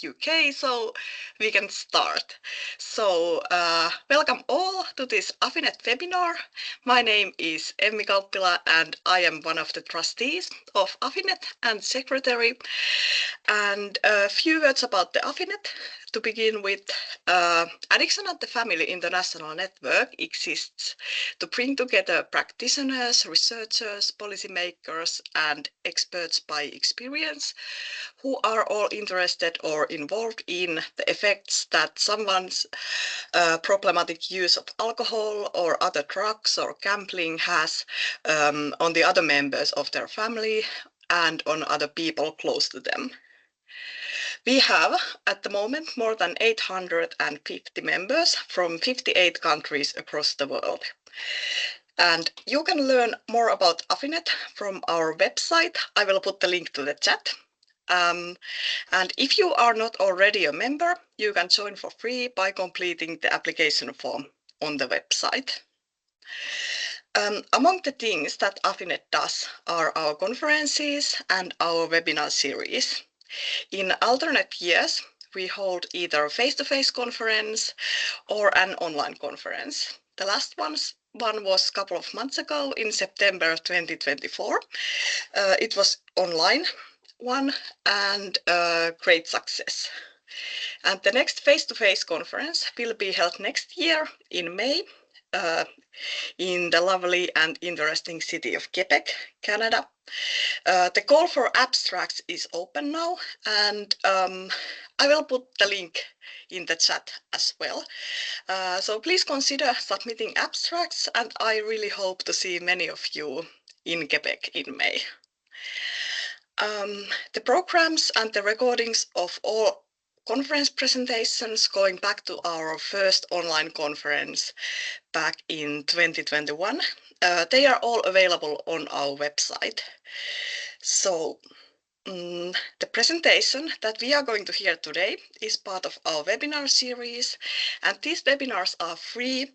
UK, so we can start. So welcome all to this AFINet webinar. My name is Emmi Kauppila and I am one of the trustees of AFINet and secretary. And a few words about the AFINet. To begin with, Addiction and the Family International Network exists to bring together practitioners, researchers, policymakers, and experts by experience who are all interested or involved in the effects that someone's problematic use of alcohol or other drugs or gambling has on the other members of their family and on other people close to them. We have, at the moment, more than 850 members from 58 countries across the world. And you can learn more about AFINet from our website. I will put the link to the chat. And if you are not already a member, you can join for free by completing the application form on the website. Among the things that AFINet does are our conferences and our webinar series. In alternate years, we hold either a face-to-face conference or an online conference. The last one was a couple of months ago in September 2024. It was online one and a great success. And the next face-to-face conference will be held next year in May in the lovely and interesting city of Quebec, Canada. The call for abstracts is open now, and I will put the link in the chat as well. So please consider submitting abstracts, and I really hope to see many of you in Quebec in May. The programs and the recordings of all conference presentations going back to our first online conference back in 2021, they are all available on our website. So the presentation that we are going to hear today is part of our webinar series, and these webinars are free,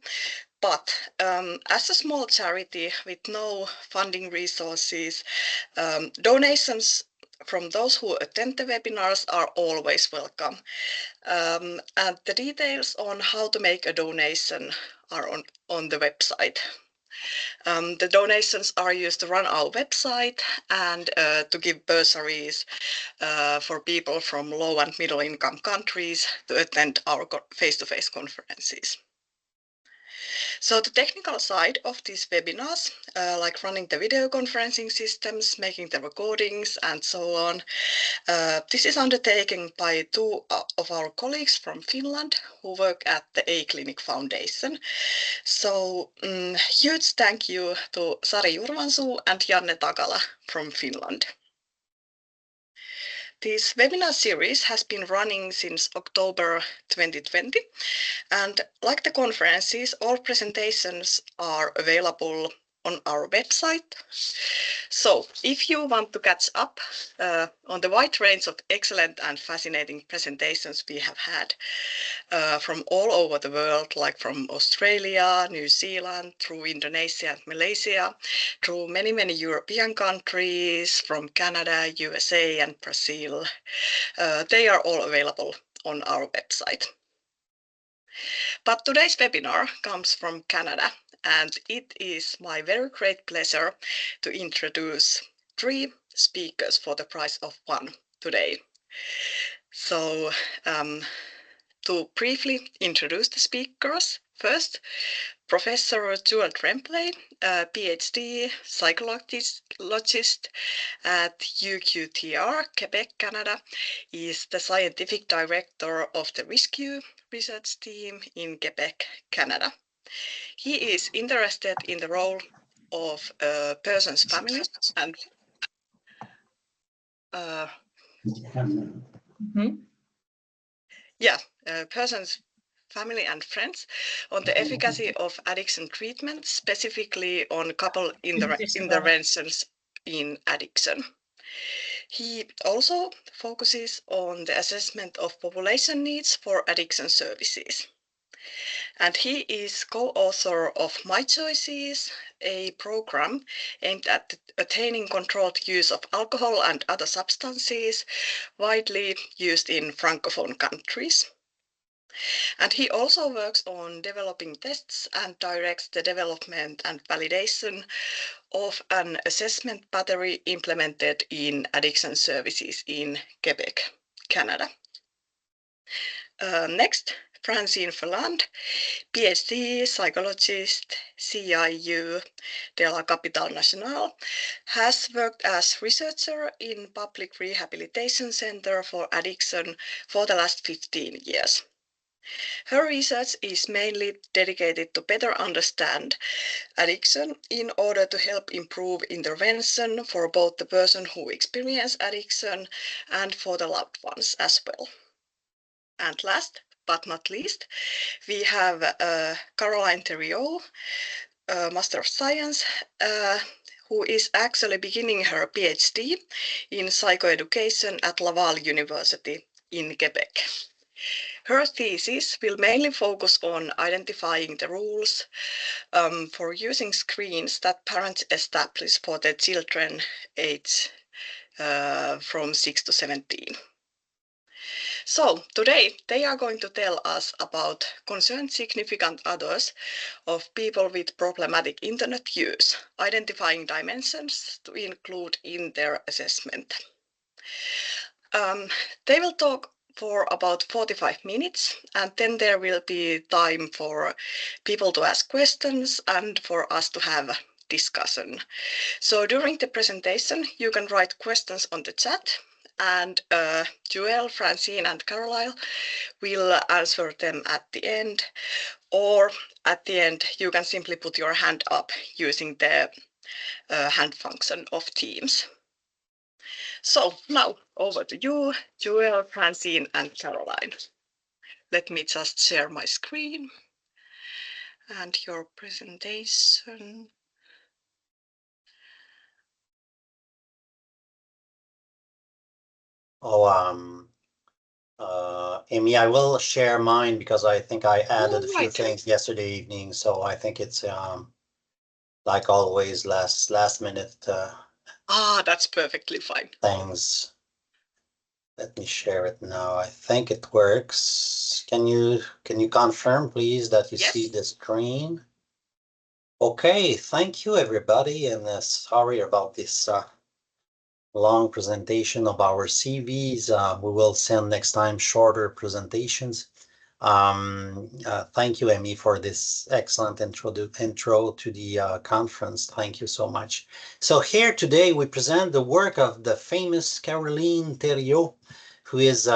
but as a small charity with no funding resources, donations from those who attend the webinars are always welcome. And the details on how to make a donation are on the website. The donations are used to run our website and to give bursaries for people from low and middle income countries to attend our face-to-face conferences. So the technical side of these webinars, like running the video conferencing systems, making the recordings, and so on, this is undertaken by two of our colleagues from Finland who work at the A-Clinic Foundation. So huge thank you to Sari Jurvansuu and Janne Takala from Finland. This webinar series has been running since October 2020, and like the conferences, all presentations are available on our website. So if you want to catch up on the wide range of excellent and fascinating presentations we have had from all over the world, like from Australia, New Zealand, through Indonesia and Malaysia, through many, many European countries, from Canada, USA and Brazil, they are all available on our website. But today's webinar comes from Canada, and it is my very great pleasure to introduce 3 speakers for the price of 1 today. So to briefly introduce the speakers, first, Professor Trembly, PhD psychologist at UQTR, Quebec, Canada, is the scientific director of the Rescue research team in Quebec, Canada. He is interested in the role of a person's family and person's family and friends on the efficacy of addiction treatment, specifically on couple interventions in addiction. He also focuses on the assessment of population needs for addiction services. And he is co-author of My Choices, a program aimed at attaining controlled use of alcohol and other substances widely used in Francophone countries. And he also works on developing tests and directs the development and validation of an assessment battery implemented in addiction services in Quebec, Canada. Next, Francine Ferland, PhD, psychologist, CIU de la Capitale Nationale, has worked as researcher in Public Rehabilitation Center for Addiction for the last 15 years. Her research is mainly dedicated to better understand addiction in order to help improve intervention for both the person who experiences addiction and for the loved ones as well. And last but not least, we have Caroline Theriot, Master of Science, who is actually beginning her PhD in psychoeducation at Laval University in Quebec. Her thesis will mainly focus on identifying the rules for using screens that parents establish for their children aged from 6 to 17. So today they are going to tell us about concerned significant others of people with problematic internet use, identifying dimensions to include in their assessment. They will talk for about 45 minutes, and then there will be time for people to ask questions and for us to have a discussion. So during the presentation, you can write questions on the chat, and Joelle, Francine, and Caroline will answer them at the end, or at the end, you can simply put your hand up using the hand function of Teams. So now over to you, Joelle, Francine, and Caroline. Let me just share my screen and your presentation. Amy, I will share mine because I think I added a few things yesterday evening, so I think it's like always last minute That's perfectly fine. Things. Let me share it now. I think it works. Can you confirm, please, that you see the screen? Okay, thank you, everybody, and sorry about this long presentation of our CVs. We will send next time shorter presentations. Thank you, Amy, for this excellent intro to the conference. Thank you so much. So here today we present the work of the famous Caroline Theriot, who is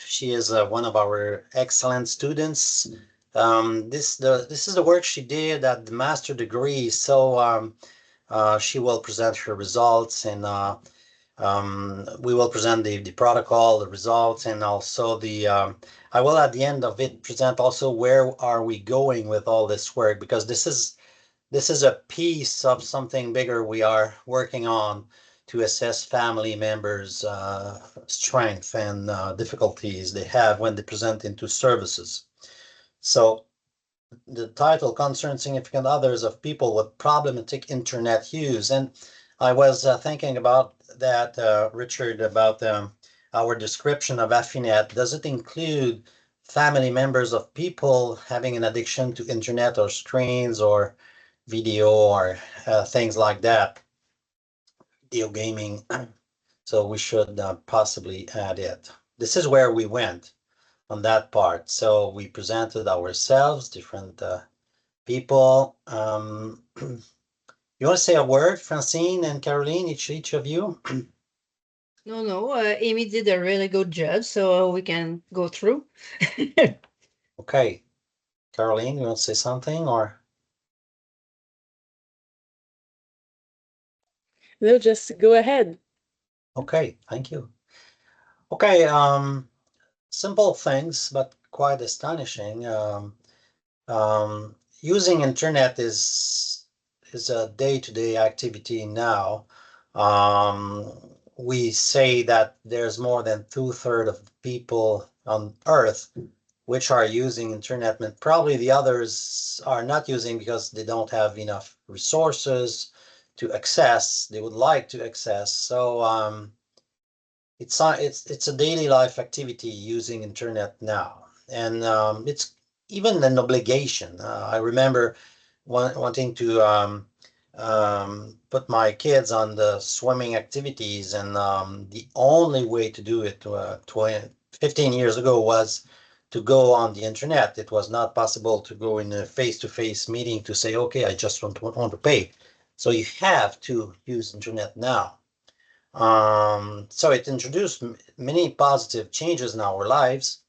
she is one of our excellent students. This is the work she did at the master degree. So she will present her results, and we will present the protocol, the results, and also the I will at the end of it present also where are we going with all this work, because this is a piece of something bigger we are working on to assess family members' strength and difficulties they have when they present into services. So the title concerns significant others of people with problematic internet use, and I was thinking about that, Richard, about our description of AFINet. Does it include family members of people having an addiction to internet or screens or video or things like that, video gaming? So we should possibly add it. This is where we went on that part. So we presented ourselves, different people. You want to say a word, Francine and Caroline, each of you? No, Amy did a really good job, so we can go through. Okay. Caroline, you want to say something, or? No, just go ahead. Okay, thank you. Okay, simple things, but quite astonishing. Using internet is a day-to-day activity now. We say that there's more than 2/3 of people on Earth which are using internet, and probably the others are not using because they don't have enough resources to access, they would like to access. So it's a daily life activity using internet now, and it's even an obligation. I remember wanting to put my kids on the swimming activities, and the only way to do it 15 years ago was to go on the internet. It was not possible to go in a face-to-face meeting to say, okay, I just want to pay. So you have to use internet now. So it introduced many positive changes in our lives,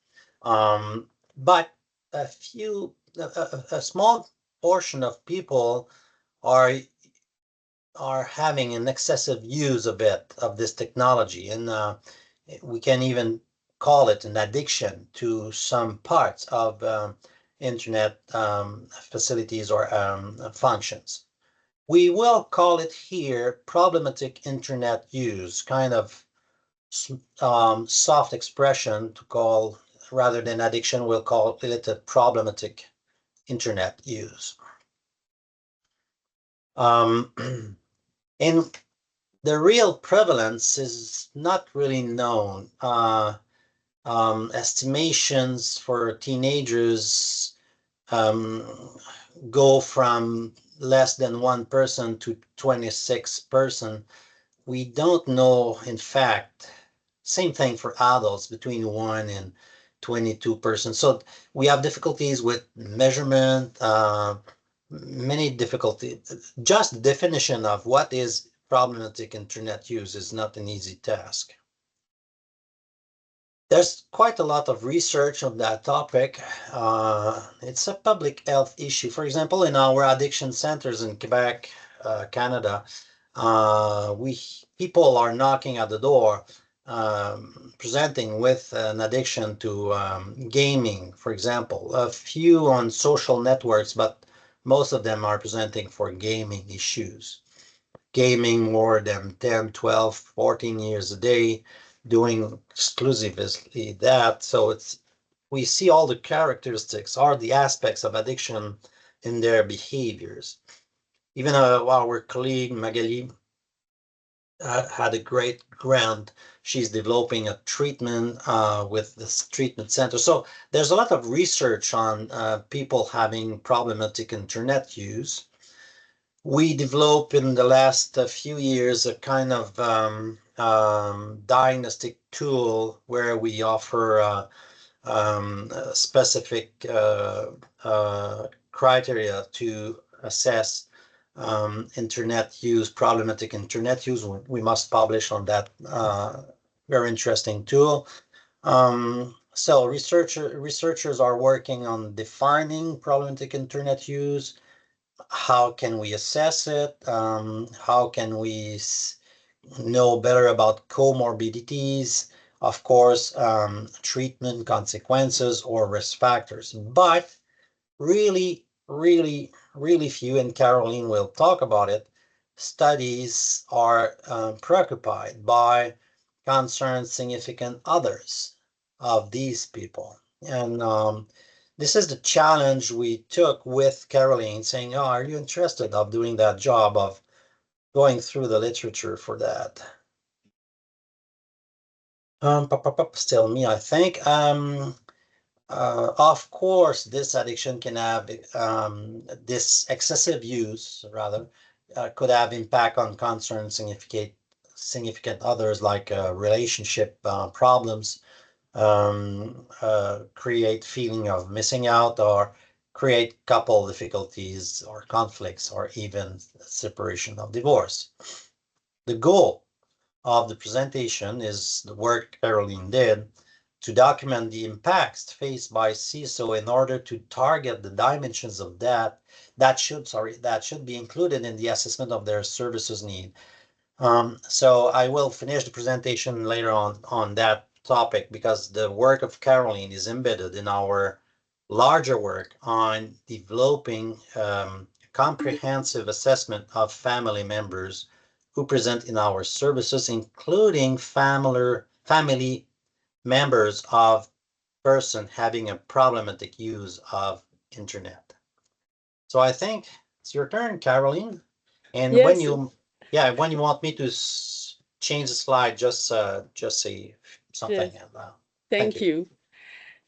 but a small portion of people are having an excessive use of this technology, and we can even call it an addiction to some parts of internet facilities or functions. We will call it here problematic internet use, kind of soft expression to call, rather than addiction, we'll call it a problematic internet use. And the real prevalence is not really known. Estimations for teenagers go from less than 1% to 26%. We don't know, in fact, same thing for adults, between 1 and 22%. So we have difficulties with measurement, many difficulties. Just the definition of what is problematic internet use is not an easy task. There's quite a lot of research on that topic. It's a public health issue. For example, in our addiction centers in Quebec, Canada, people are knocking at the door, presenting with an addiction to gaming, for example. A few on social networks, but most of them are presenting for gaming issues. Gaming more than 10, 12, 14 years a day, doing exclusively that. So we see all the characteristics or the aspects of addiction in their behaviors. Even our colleague Magali had a great grant. She's developing a treatment with this treatment center. So there's a lot of research on people having problematic internet use. We developed in the last few years a kind of diagnostic tool where we offer specific criteria to assess internet use, problematic internet use. We must publish on that very interesting tool. So researchers are working on defining problematic internet use. How can we assess it? How can we know better about comorbidities? Of course, treatment consequences or risk factors. But really, really, really few, and Caroline will talk about it, studies are preoccupied by concerned significant others of these people. And this is the challenge we took with Caroline, saying, oh, are you interested of doing that job of going through the literature for that? Still me, I think. Of course, this addiction can have, this excessive use, rather, could have impact on concerned significant others, like relationship problems, create feeling of missing out, or create couple difficulties or conflicts, or even separation of divorce. The goal of the presentation is the work Caroline did to document the impacts faced by CISO in order to target the dimensions of that should be included in the assessment of their services need. So I will finish the presentation later on that topic, because the work of Caroline is embedded in our larger work on developing comprehensive assessment of family members who present in our services, including family members of person having a problematic use of internet. So I think it's your turn, Caroline. And when Yes, you want me to change the slide, just say something. yes. And, Thank you.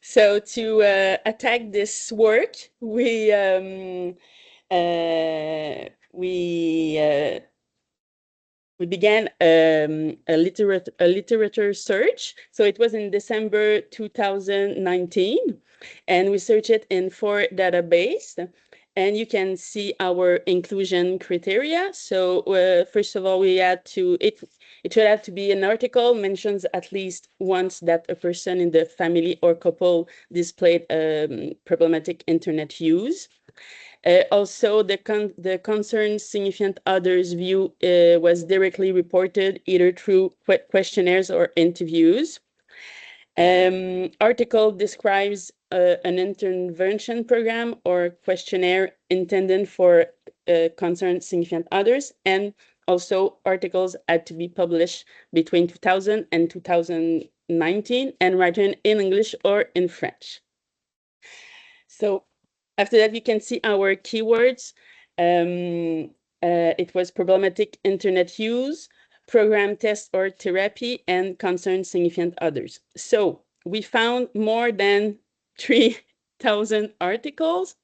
So to attack this work, we began a literature search. So it was in December 2019, and we searched it in 4 databases. And you can see our inclusion criteria. So first of all, we had to, it should have to be an article mentions at least once that a person in the family or couple displayed problematic internet use. Also, the concerned significant others view was directly reported either through questionnaires or interviews. Article describes an intervention program or questionnaire intended for concerned significant others, and also articles had to be published between 2000 and 2019 and written in English or in French. So after that, you can see our keywords. It was problematic internet use, program test or therapy, and concerned significant others. So we found more than 3,000 articles.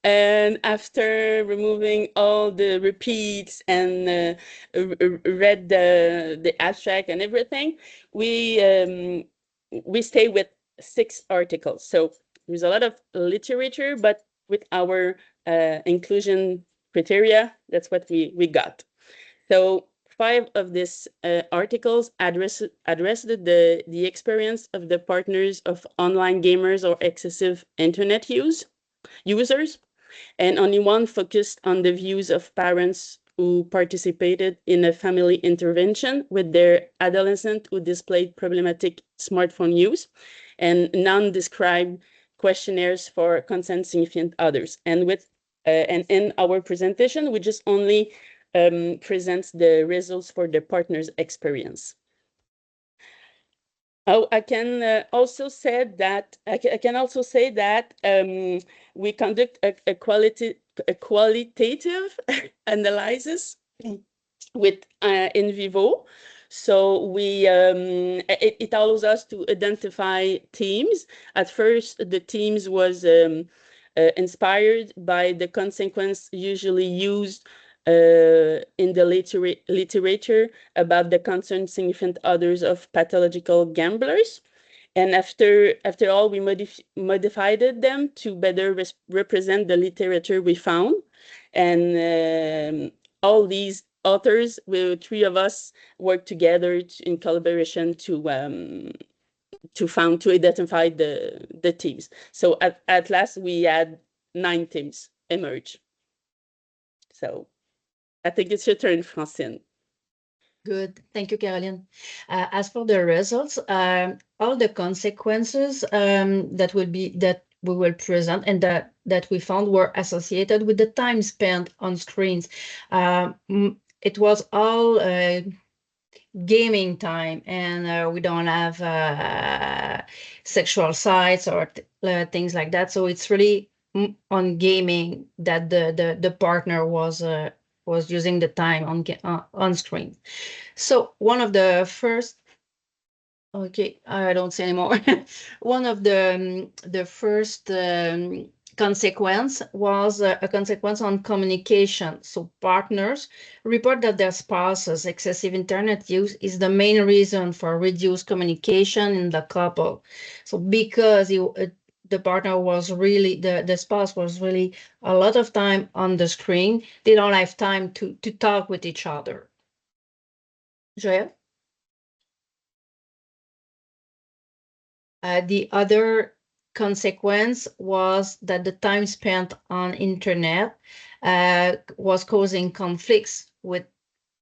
And after removing all the repeats and read the abstract and everything, we stay with 6 articles. So there's a lot of literature, but with our inclusion criteria, that's what we got. So 5 of these articles addressed the experience of the partners of online gamers or excessive internet users, and only 1 focused on the views of parents who participated in a family intervention with their adolescent who displayed problematic smartphone use, and none described questionnaires for consent significant others. And in our presentation, we just only presents the results for the partner's experience. Oh, I can also say that we conduct a qualitative analysis with in vivo. So it allows us to identify themes. At first, the themes was inspired by the consequence usually used in the literature about the concerned significant others of pathological gamblers. And after all, we modified them to better represent the literature we found. And all these authors, 3 of us, worked together in collaboration to identify the teams. So at last, we had 9 teams emerge. So I think it's your turn, Francine. Good. Thank you, Caroline. As for the results, all the consequences that we will present and that we found were associated with the time spent on screens. It was all gaming time, and we don't have sexual sites or things like that. So it's really on gaming that the partner was using the time on screen. So one of the first, okay, I don't say anymore. One of the first consequence was a consequence on communication. So partners report that their spouse's excessive internet use is the main reason for reduced communication in the couple. So because the partner was really, the spouse was really a lot of time on the screen, they don't have time to talk with each other. Joël? The other consequence was that the time spent on internet was causing conflicts with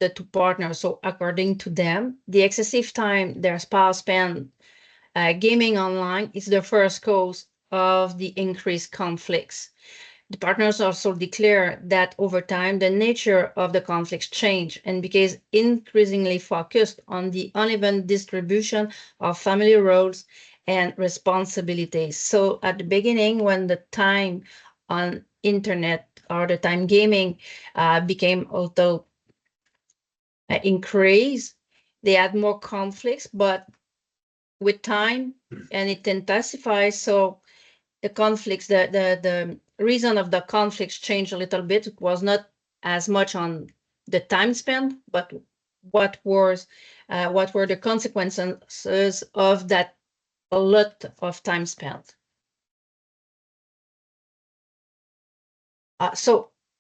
the 2 partners. So according to them, the excessive time their spouse spent gaming online is the first cause of the increased conflicts. The partners also declare that over time, the nature of the conflicts change and became increasingly focused on the uneven distribution of family roles and responsibilities. So at the beginning, when the time on internet or the time gaming became also increased, they had more conflicts, but with time and it intensifies. So the conflicts, the reason of the conflicts changed a little bit. It was not as much on the time spent, but what were the consequences of that a lot of time spent.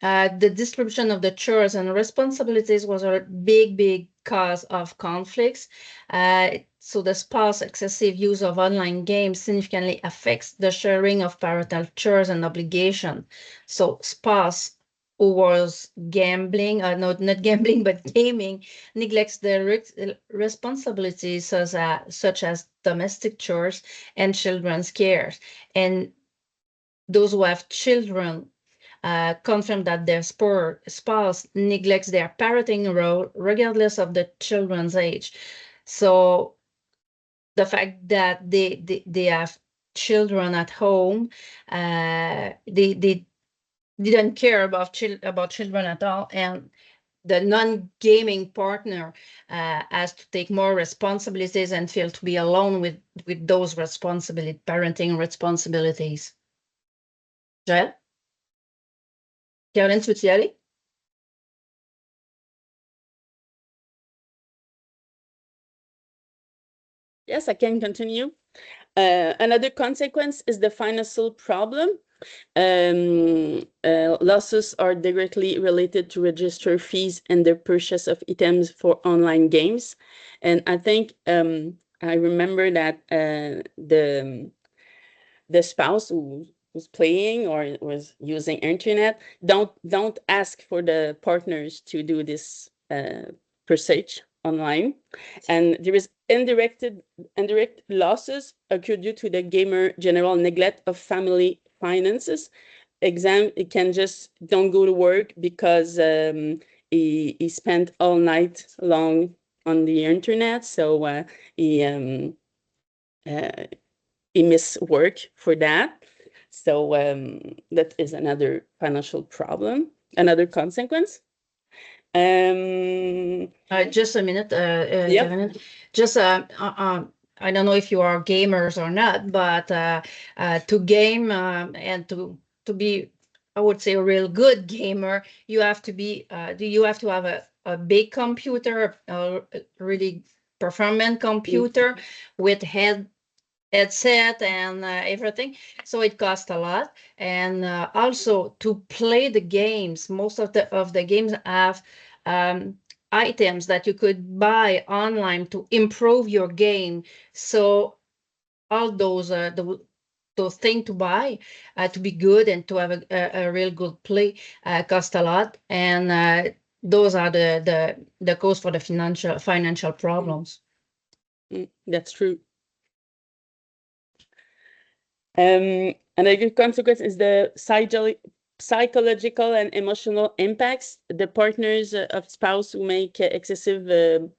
The distribution of the chores and responsibilities was a big cause of conflicts. So the spouse excessive use of online games significantly affects the sharing of parental chores and obligation. So spouse who was gambling, not gambling, but gaming, neglects the responsibilities such as domestic chores and children's care. And those who have children confirm that their spouse neglects their parenting role regardless of the children's age. So the fact that they have children at home, they didn't care about children at all, and the non-gaming partner has to take more responsibilities and feel to be alone with those parenting responsibilities. Joël? Caroline, tu veux-tu y aller? Yes, I can continue. Another consequence is the financial problem. Losses are directly related to register fees and the purchase of items for online games. And I think I remember that the spouse who was playing or was using internet don't ask for the partners to do this purchase online, and there is indirect losses occur due to the gamer general neglect of family finances. It can just don't go to work because he spent all night long on the internet, so he miss work for that. So that is another financial problem, another consequence. Just a minute, Yep. Caroline. Just I don't know if you are gamers or not, but to game and to be, I would say, a real good gamer, you have to be you have to have a big computer, a really performant computer with headset and everything. So it costs a lot. And also to play the games, most of the games have items that you could buy online to improve your game. So all those things to buy to be good and to have a real good play cost a lot. And those are the cause for the financial problems. That's true. Another consequence is the psychological and emotional impacts. The partners of spouse who make excessive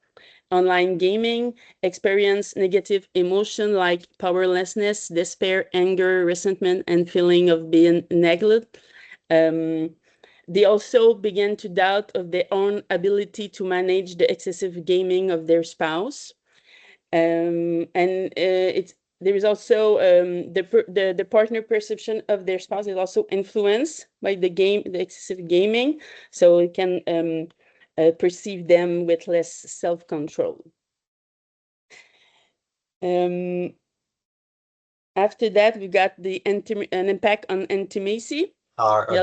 online gaming experience negative emotion like powerlessness, despair, anger, resentment, and feeling of being neglected. They also begin to doubt of their own ability to manage the excessive gaming of their spouse. There is also the partner perception of their spouse is also influenced by the excessive gaming, so it can perceive them with less self-control. After that, we got an impact on intimacy.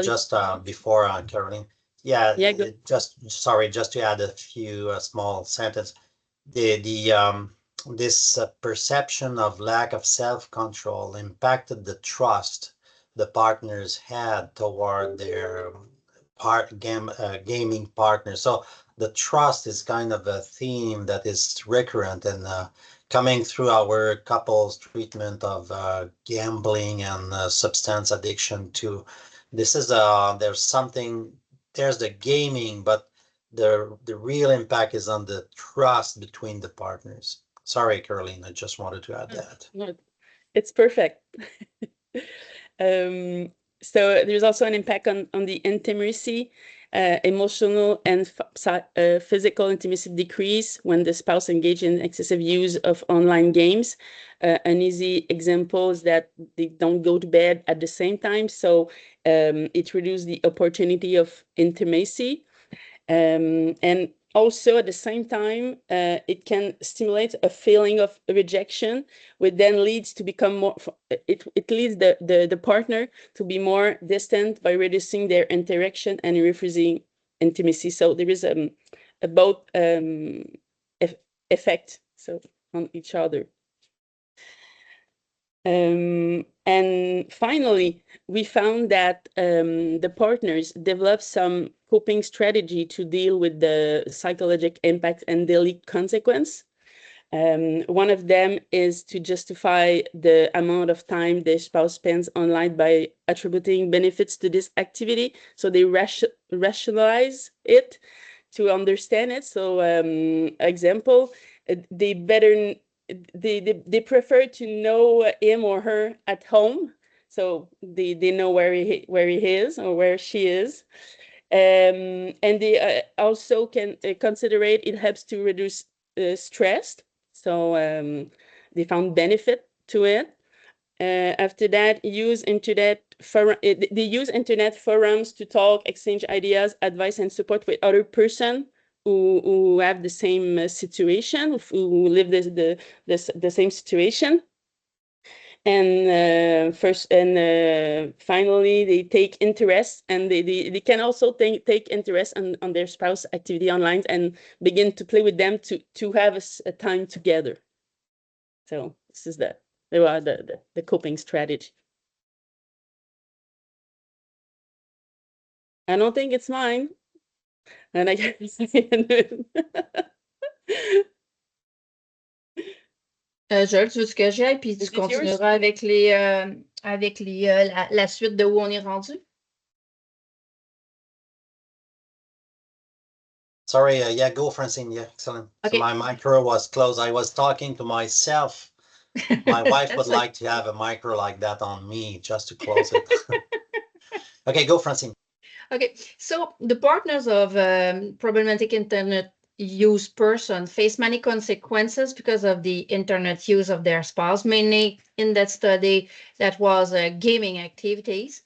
Just before Caroline, just to add a few small sentences. This perception of lack of self-control impacted the trust the partners had toward their gaming partner. So the trust is kind of a theme that is recurrent and coming through our couples treatment of gambling and substance addiction too. This is there's the gaming, but the real impact is on the trust between the partners. Sorry, Caroline, I just wanted to add that. It's perfect. So there's also an impact on the intimacy, emotional and physical intimacy decrease when the spouse engage in excessive use of online games. An easy example is that they don't go to bed at the same time, so it reduces the opportunity of intimacy. And also at the same time, it can stimulate a feeling of rejection, which then leads to become more, it leads the partner to be more distant by reducing their interaction and refusing intimacy. So there is a both effect so on each other. And finally, we found that the partners develop some coping strategy to deal with the psychological impact and daily consequence. One of them is to justify the amount of time the spouse spends online by attributing benefits to this activity. So they rationalize it to understand it. So example, they better they prefer to know him or her at home, so they know where he is or where she is, and they also can consider it helps to reduce stress. So they found benefit to it. After that, they use internet forums to talk, exchange ideas, advice, and support with other person who have the same situation, who live the same situation. And finally, they take interest, and they can also take interest on their spouse activity online and begin to play with them to have a time together. So this is the coping strategy. I don't think it's mine. And I guess Joël, tu veux que j'y aille, puis tu continueras avec la suite de où on est rendu? Sorry, yeah, go, Francine. Yeah, excellent. Okay. So my micro was closed. I was talking to myself. My wife would like to have a micro like that on me just to close it. Okay, go, Francine. Okay, so the partners of problematic internet use person face many consequences because of the internet use of their spouse, mainly in that study that was gaming activities.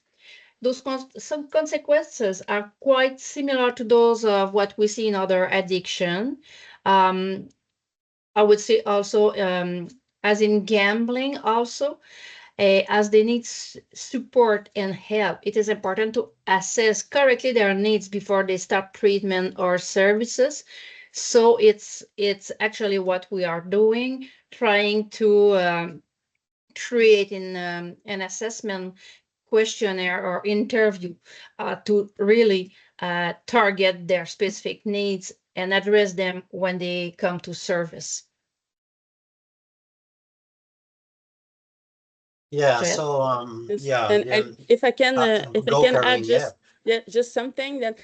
Those some consequences are quite similar to those of what we see in other addiction. I would say also, as in gambling also, as they need support and help, it is important to assess correctly their needs before they start treatment or services. So it's actually what we are doing, trying to create an assessment questionnaire or interview to really target their specific needs and address them when they come to service. Yeah. So yeah. And if I can add just something that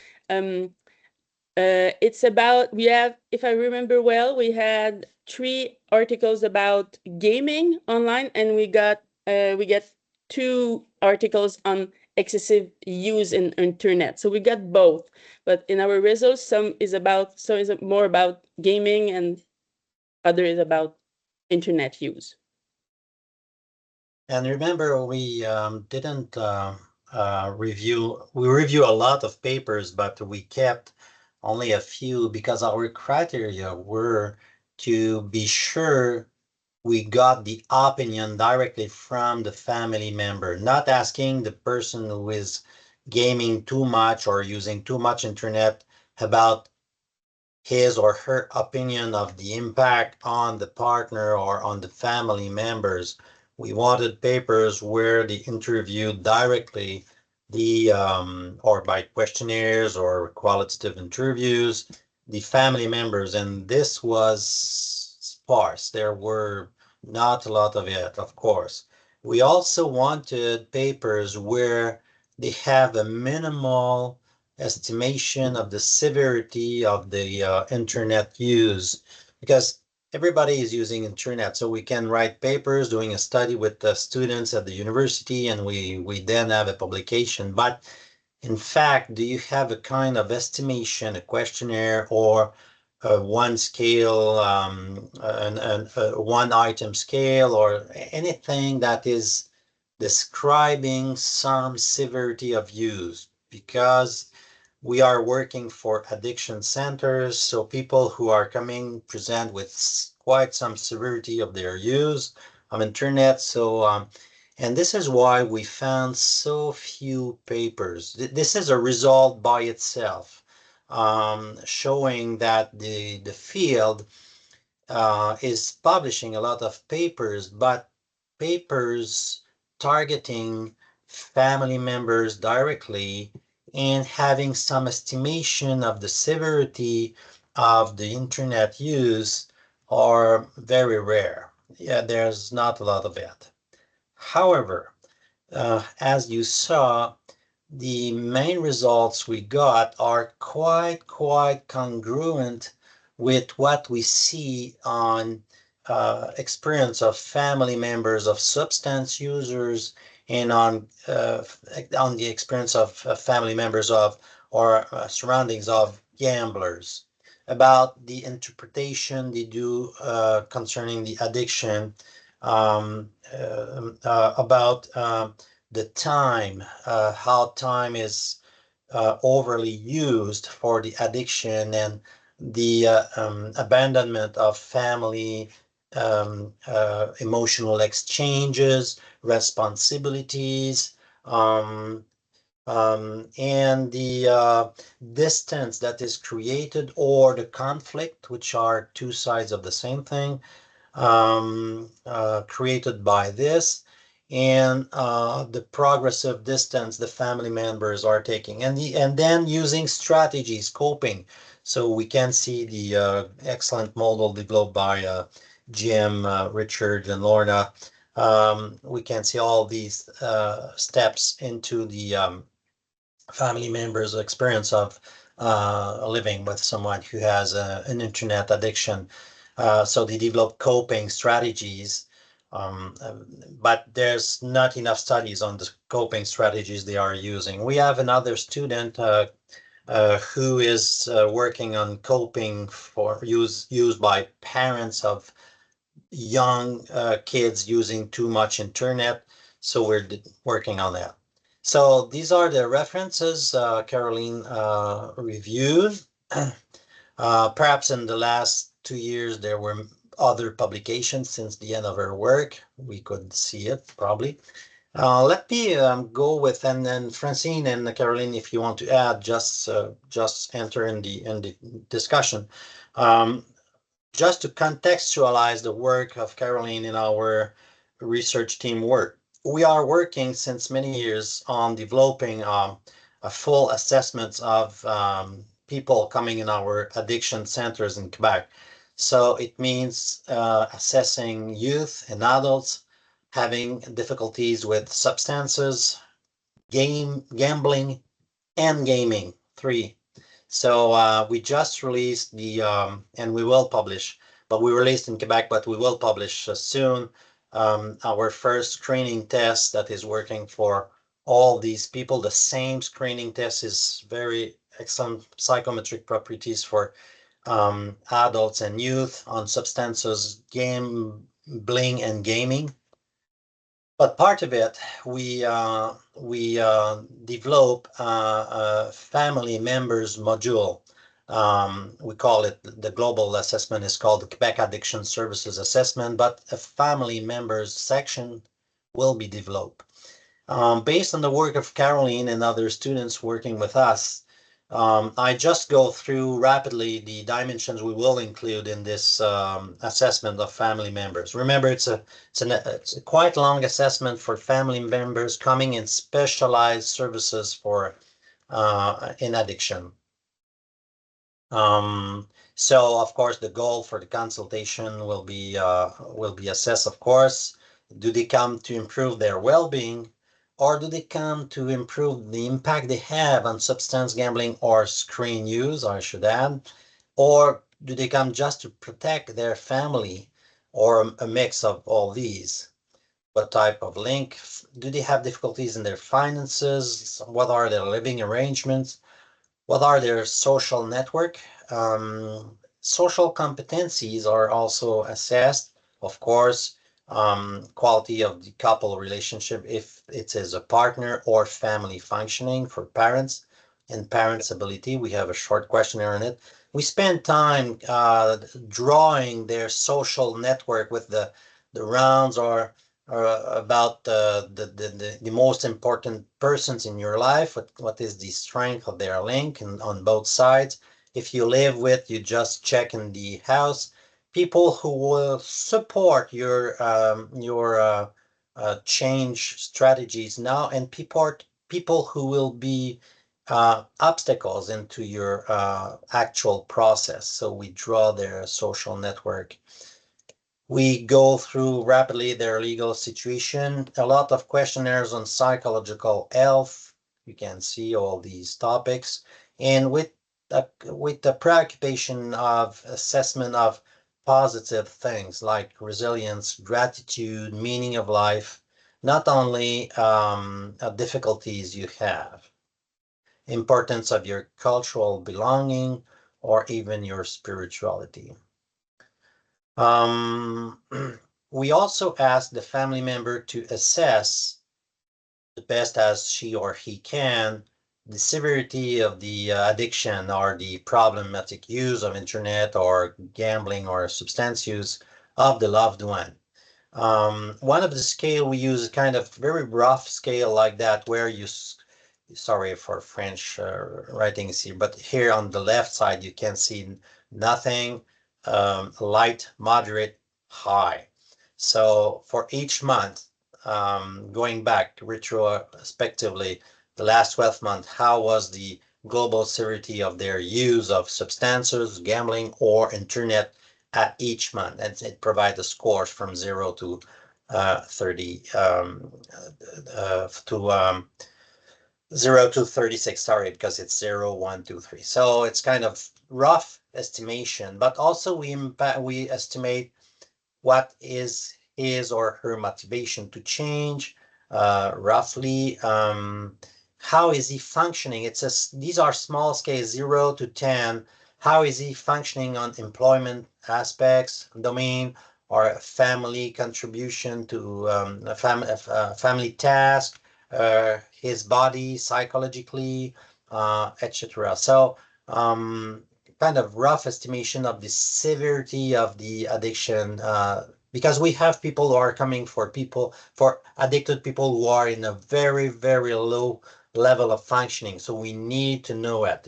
it's about, we have, if I remember well, we had 3 articles about gaming online, and we get 2 articles on excessive use in internet. So we got both, but in our results, some is more about gaming and other is about internet use. And remember, we didn't review. We review a lot of papers, but we kept only a few because our criteria were to be sure we got the opinion directly from the family member, not asking the person who is gaming too much or using too much internet about his or her opinion of the impact on the partner or on the family members. We wanted papers where they interviewed directly the or by questionnaires or qualitative interviews, the family members, and this was sparse. There were not a lot of it, of course. We also wanted papers where they have a minimal estimation of the severity of the internet use, because everybody is using internet, so we can write papers doing a study with the students at the university, and we then have a publication. But in fact, do you have a kind of estimation, a questionnaire, or a one scale, one item scale, or anything that is describing some severity of use? Because we are working for addiction centers, so people who are coming present with quite some severity of their use of internet. So, and this is why we found so few papers. This is a result by itself, showing that the field is publishing a lot of papers, but papers targeting family members directly and having some estimation of the severity of the internet use are very rare. Yeah, there's not a lot of it. However, as you saw, the main results we got are quite congruent with what we see on experience of family members of substance users and on the experience of family members of or surroundings of gamblers, about the interpretation they do concerning the addiction, about the time, how time is overly used for the addiction, and the abandonment of family, emotional exchanges, responsibilities, and the distance that is created, or the conflict, which are two sides of the same thing, created by this, and the progressive distance the family members are taking, and then using strategies, coping. So we can see the excellent model developed by Jim, Richard, and Lorna. We can see all these steps into the family members' experience of living with someone who has an internet addiction. So they develop coping strategies, but there's not enough studies on the coping strategies they are using. We have another student who is working on coping for used by parents of young kids using too much internet. So we're working on that. So these are the references Caroline reviewed. Perhaps in the last 2 years, there were other publications since the end of her work. We could see it probably. Let me go with, and then Francine and Caroline, if you want to add, just enter in the discussion. Just to contextualize the work of Caroline in our research team work, we are working since many years on developing a full assessment of people coming in our addiction centers in Quebec. So it means assessing youth and adults having difficulties with substances, gambling, and gaming. Three. So we just released the, and we will publish, but we released in Quebec, but we will publish soon our first screening test that is working for all these people. The same screening test is very excellent psychometric properties for adults and youth on substances, gambling, and gaming. But part of it, we develop a family members module. We call it, the global assessment is called the Quebec Addiction Services Assessment, but a family members section will be developed. Based on the work of Caroline and other students working with us, I just go through rapidly the dimensions we will include in this assessment of family members. Remember, it's a quite long assessment for family members coming in specialized services for in addiction. So of course the goal for the consultation will be assessed, of course. Do they come to improve their well-being, or do they come to improve the impact they have on substance gambling or screen use, I should add, or do they come just to protect their family, or a mix of all these? What type of link? Do they have difficulties in their finances? What are their living arrangements? What are their social network? Social competencies are also assessed, of course. Quality of the couple relationship, if it is a partner or family functioning for parents, and parents' ability. We have a short questionnaire on it. We spend time drawing their social network with the rounds, or about the most important persons in your life. What is the strength of their link, and on both sides. If you live with, you just check in the house. People who will support your change strategies now, and people who will be obstacles into your actual process. So we draw their social network. We go through rapidly their legal situation, a lot of questionnaires on psychological health. You can see all these topics, and with the preoccupation of assessment of positive things like resilience, gratitude, meaning of life, not only difficulties you have, importance of your cultural belonging, or even your spirituality. We also ask the family member to assess, the best as she or he can, the severity of the addiction or the problematic use of internet or gambling or substance use of the loved one. One of the scale we use is kind of very rough scale like that, where you, sorry for French writings here, but here on the left side you can see nothing, light, moderate, high. So for each month, going back retrospectively, the last 12 months, how was the global severity of their use of substances, gambling, or internet at each month? And it provides the scores from 0 to 30 to 0 to 36, sorry, because it's 0, 1, 2, 3. So it's kind of rough estimation, but also we estimate what is his or her motivation to change, roughly. How is he functioning? These are small scale, 0 to 10. How is he functioning on employment aspects, domain, or family contribution to a family task, his body psychologically, etc. So kind of rough estimation of the severity of the addiction, because we have people who are coming for addicted people who are in a very, very low level of functioning. So we need to know that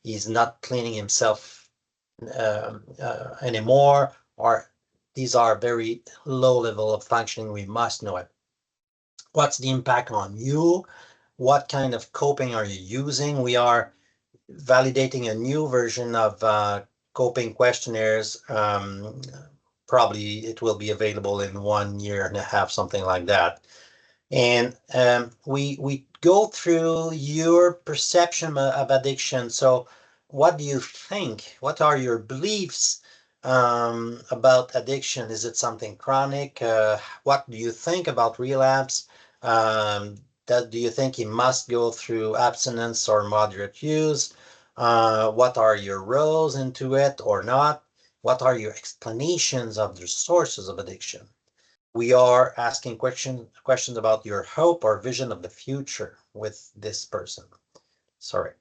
he's not cleaning himself anymore, or these are very low level of functioning. We must know it. What's the impact on you? What kind of coping are you using? We are validating a new version of coping questionnaires. Probably it will be available in 1 year and a half, something like that. And we go through your perception of addiction. So what do you think? What are your beliefs about addiction? Is it something chronic? What do you think about relapse? Do you think you must go through abstinence or moderate use? What are your roles into it or not? What are your explanations of the sources of addiction? We are asking questions about your hope or vision of the future with this person. Sorry.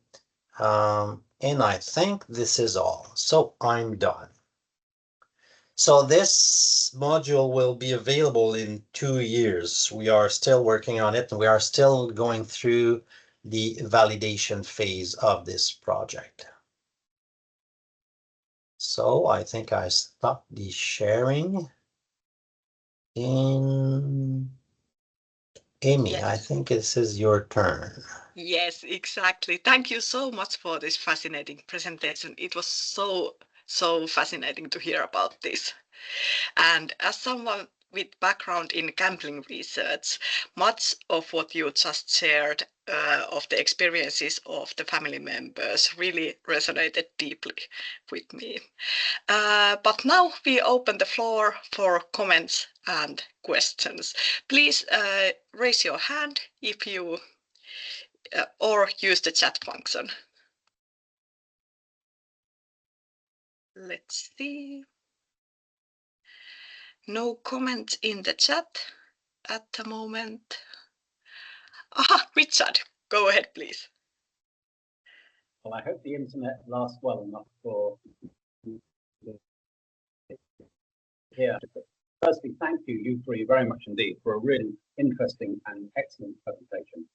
And I think this is all. So I'm done. So this module will be available in 2 years. We are still working on it, and we are still going through the validation phase of this project. So I think I stopped the sharing. In Amy, Yes. I think this is your turn. Yes, exactly. Thank you so much for this fascinating presentation. It was so fascinating to hear about this. And as someone with background in gambling research, much of what you just shared of the experiences of the family members really resonated deeply with me. But now we open the floor for comments and questions. Please raise your hand if you or use the chat function. Let's see. No comments in the chat at the moment. Aha, Richard, go ahead, please. Well, I hope the internet lasts well enough for here. Firstly, thank you three very much indeed for a really interesting and excellent presentation.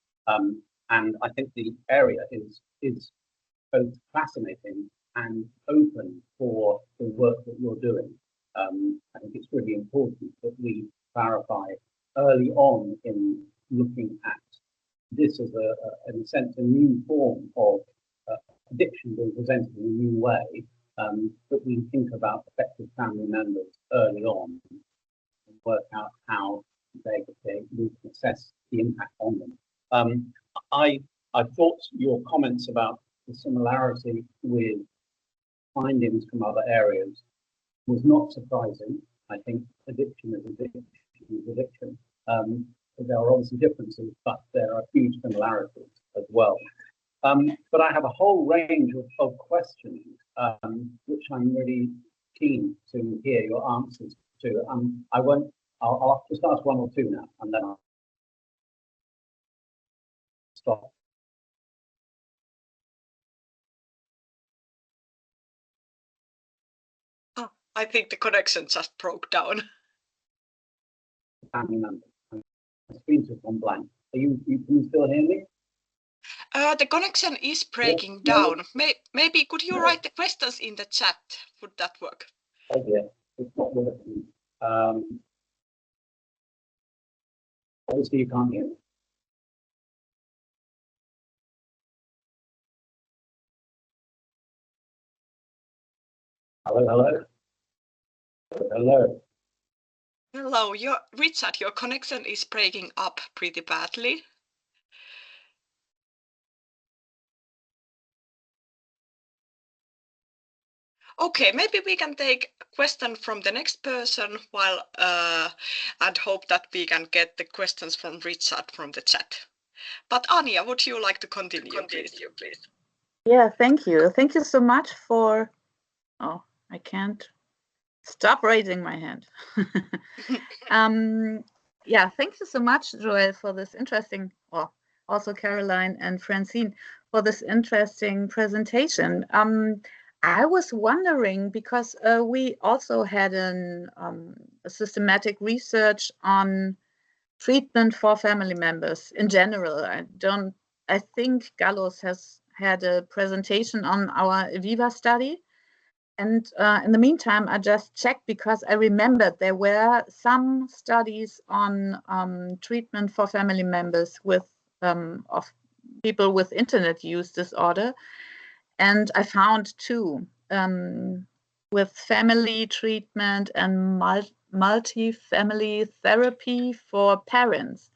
And I think the area is both fascinating and open for the work that you're doing. I think it's really important that we clarify early on in looking at this as in a sense, a new form of addiction being presented in a new way, that we think about affected family members early on and work out how we can assess the impact on them. I thought your comments about the similarity with findings from other areas was not surprising. I think addiction is addiction. There are obviously differences, but there are huge similarities as well. But I have a whole range of questions, which I'm really keen to hear your answers to. I'll just ask one or two now, and then I'll stop. Oh, I think the connection just broke down. Family members. My screen's just gone blank. Can you still hear me? The connection is breaking down. Maybe could you write the questions in the chat? Would that work? Oh yeah, it's not working. Obviously you can't hear me. Hello. Hello, Richard, your connection is breaking up pretty badly. Okay, maybe we can take a question from the next person while and hope that we can get the questions from Richard from the chat. But Anja, would you like to continue, please? Yeah, thank you. Thank you so much for, oh, I can't stop raising my hand. Yeah, thank you so much, Joel, for this interesting, or also Caroline and Francine, for this interesting presentation. I was wondering, because we also had a systematic research on treatment for family members in general. I think Gallos has had a presentation on our Eviva study. And in the meantime, I just checked because I remembered there were some studies on treatment for family members with of people with internet use disorder. And I found two with family treatment and multi-family therapy for parents.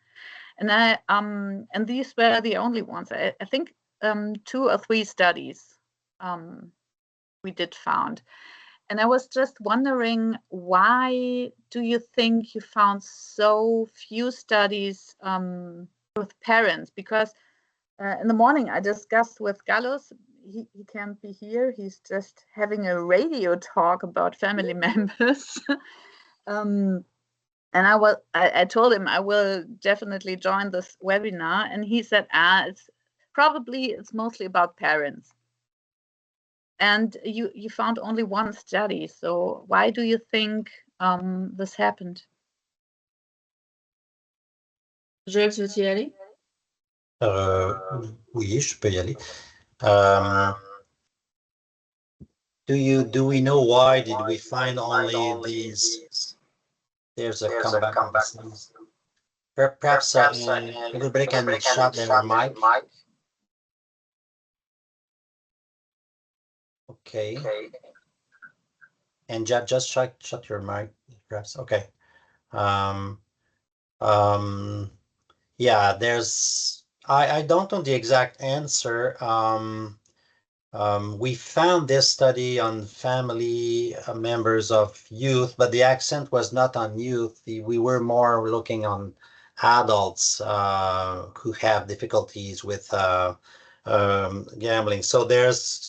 And these were the only ones. I think 2 or 3 studies we did found. And I was just wondering, why do you think you found so few studies with parents? Because in the morning I discussed with Gallos, he can't be here. He's just having a radio talk about family members. And I told him I will definitely join this webinar, and he said, it's mostly about parents. And you found only one study, so why do you think this happened? Joël, tu veux y aller? Oui, je peux y aller. Do we know why did we find only these? There's a comeback. Perhaps everybody can shut their mic. Okay. And just shut your mic, perhaps. Okay. Yeah, there's I don't know the exact answer. We found this study on family members of youth, but the accent was not on youth. We were more looking on adults who have difficulties with gambling. So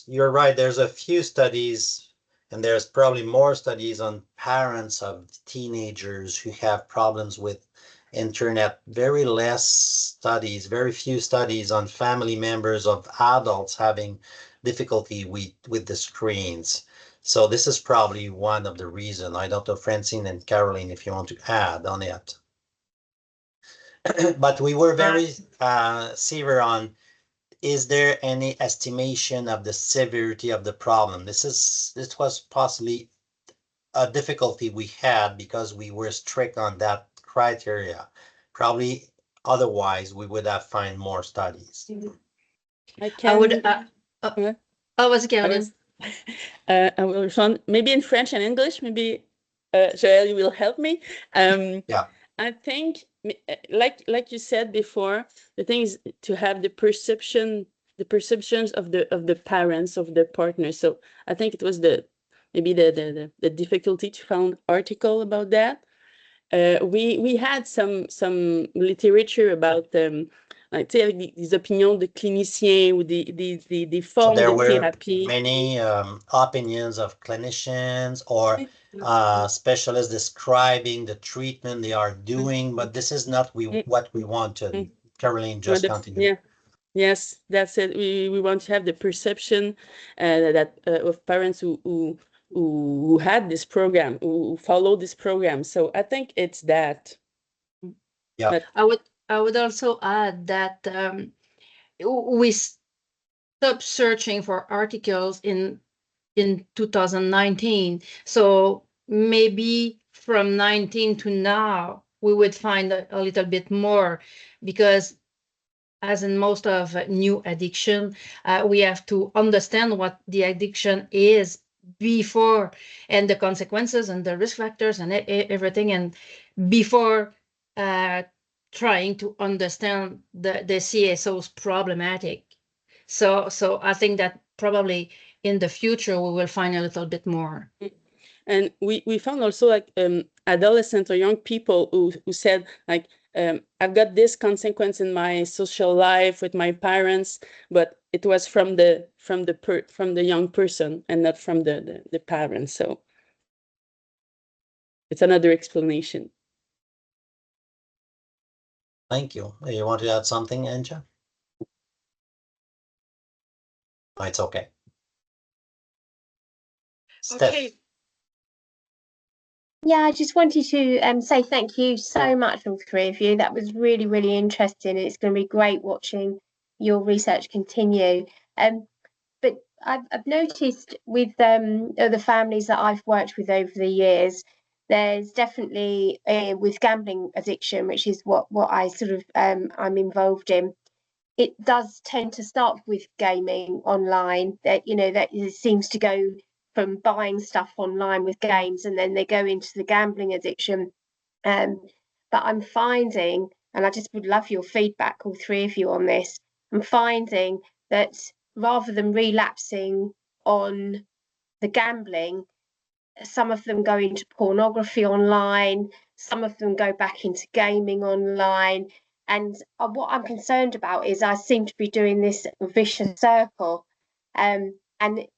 you're right, there's a few studies, and there's probably more studies on parents of teenagers who have problems with internet. Very less studies, very few studies on family members of adults having difficulty with the screens. So this is probably one of the reasons. I don't know, Francine and Caroline, if you want to add on it. But we were very severe on, is there any estimation of the severity of the problem? This was possibly a difficulty we had because we were strict on that criteria. Probably otherwise we would have found more studies. I would. Yeah. Oh, was it Caroline? I will respond maybe in French and English. Maybe Joël, you will help me. Yeah. I think, like you said before, the thing is to have the perceptions of the parents, of the partners. So I think it was maybe the difficulty to find article about that. We had some literature about like des opinions de cliniciens ou des formes there de were thérapie. many opinions of clinicians or specialists describing the treatment they are doing, but this is not what we wanted. Caroline, just continue. Yeah. Yes, that's it. We want to have the perception that of parents who had this program, who followed this program. So I think it's that. Yeah. But I would also add that we stopped searching for articles in 2019. So maybe from 19 to now, we would find a little bit more, because as in most of new addiction, we have to understand what the addiction is before, and the consequences and the risk factors and everything, and before trying to understand the CSO's problematic. So I think that probably in the future we will find a little bit more. And we found also like adolescents or young people who said like, I've got this consequence in my social life with my parents, but it was from the young person and not from the parents. So it's another explanation. Thank you. You want to add something, Anja? Oh, it's okay. Okay. Yeah, I just wanted to say thank you so much, all three of you. That was really, really interesting. It's going to be great watching your research continue. But I've noticed with the families that I've worked with over the years, there's definitely with gambling addiction, which is what I sort of I'm involved in. It does tend to start with gaming online. That that it seems to go from buying stuff online with games, and then they go into the gambling addiction. But I'm finding, and I just would love your feedback, all three of you, on this. I'm finding that rather than relapsing on the gambling, some of them go into pornography online, some of them go back into gaming online. And what I'm concerned about is I seem to be doing this vicious circle. And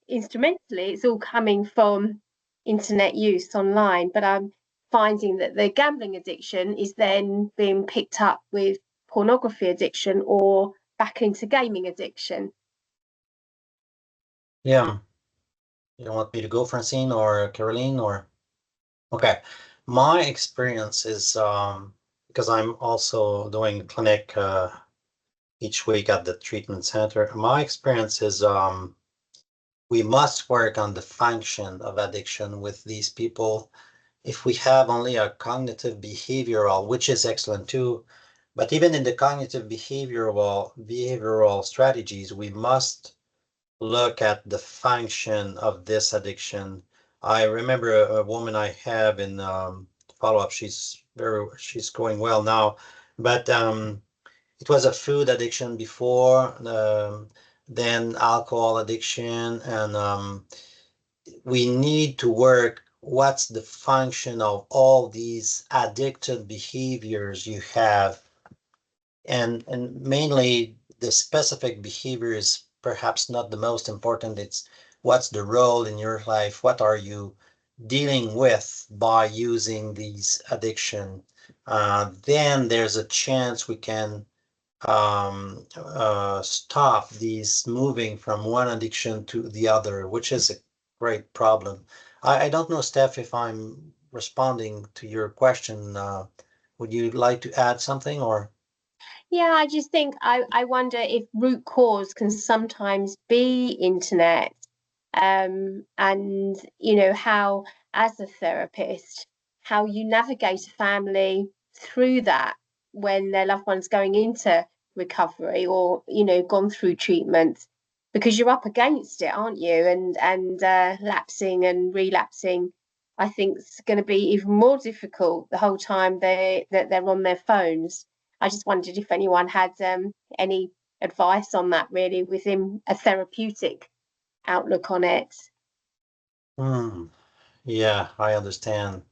instrumentally, it's all coming from internet use online. But I'm finding that the gambling addiction is then being picked up with pornography addiction or back into gaming addiction. Yeah. You want me to go, Francine or Caroline, or? Okay. My experience is because I'm also doing clinic each week at the treatment center. My experience is we must work on the function of addiction with these people. If we have only a cognitive behavioral, which is excellent too, but even in the cognitive behavioral strategies, we must look at the function of this addiction. I remember a woman I have in follow-up. She's going well now, but it was a food addiction before, then alcohol addiction, and we need to work what's the function of all these addictive behaviors you have, and mainly the specific behavior is perhaps not the most important. It's what's the role in your life, what are you dealing with by using these addiction. Then there's a chance we can stop these moving from one addiction to the other, which is a great problem. I don't know, Steph, if I'm responding to your question. Would you like to add something, or? Yeah, I just think I wonder if root cause can sometimes be internet, and how, as a therapist, how you navigate a family through that when their loved one's going into recovery or gone through treatment, because you're up against it, aren't you? And lapsing and relapsing, I think, is going to be even more difficult the whole time they're on their phones. I just wondered if anyone had any advice on that, really, within a therapeutic outlook on it. Yeah, I understand.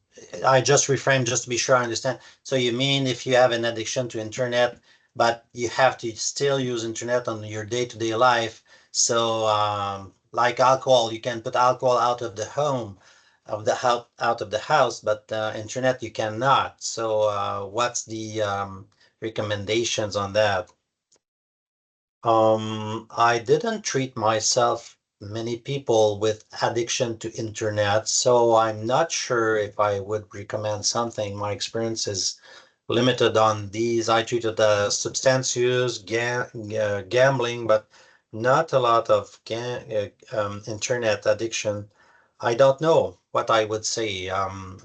I just reframe just to be sure I understand. So you mean if you have an addiction to internet, but you have to still use internet on your day-to-day life. So like alcohol, you can put alcohol out of the home, out of the house, but internet you cannot. So what's the recommendations on that? I didn't treat myself many people with addiction to internet, so I'm not sure if I would recommend something. My experience is limited on these. I treated substance use, gambling, but not a lot of internet addiction. I don't know what I would say.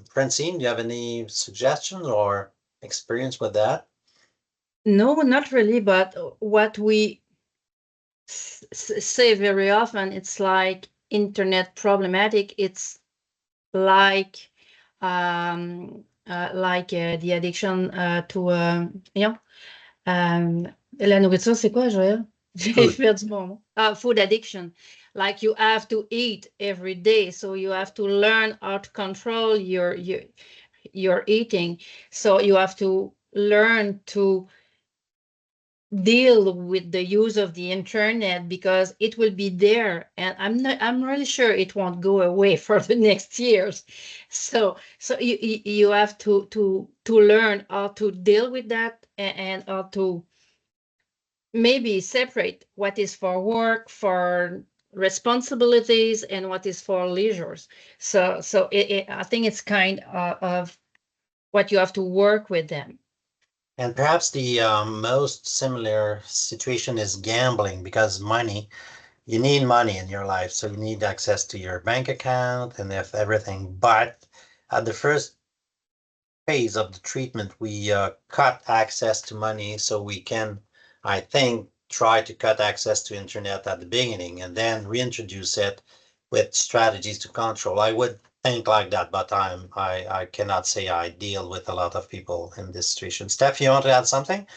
Francine, do you have any suggestions or experience with that? No, not really, but what we say very often, it's like internet problematic. It's like the addiction to la nourriture, c'est quoi, Joël? J'ai fait du bon. Food addiction. Like you have to eat every day, so you have to learn how to control your eating. So you have to learn to deal with the use of the internet, because it will be there, and I'm really sure it won't go away for the next years. So you have to learn how to deal with that, and how to maybe separate what is for work, for responsibilities, and what is for leisures. So I think it's kind of what you have to work with them. And perhaps the most similar situation is gambling, because you need money in your life. So you need access to your bank account and everything. But at the first phase of the treatment, we cut access to money so we can, I think, try to cut access to internet at the beginning and then reintroduce it with strategies to control. I would think like that, but I cannot say I deal with a lot of people in this situation. Steph, you want to add something?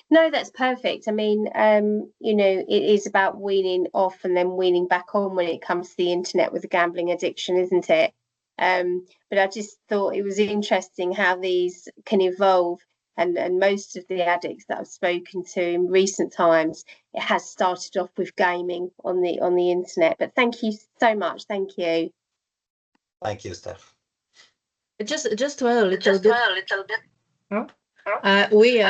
No, that's perfect. I mean, it is about weaning off and then weaning back on when it comes to the internet with the gambling addiction, isn't it? But I just thought it was interesting how these can evolve. And most of the addicts that I've spoken to in recent times, it has started off with gaming on the internet. But thank you so much. Thank you. Thank you, Steph. Just to add a little bit. We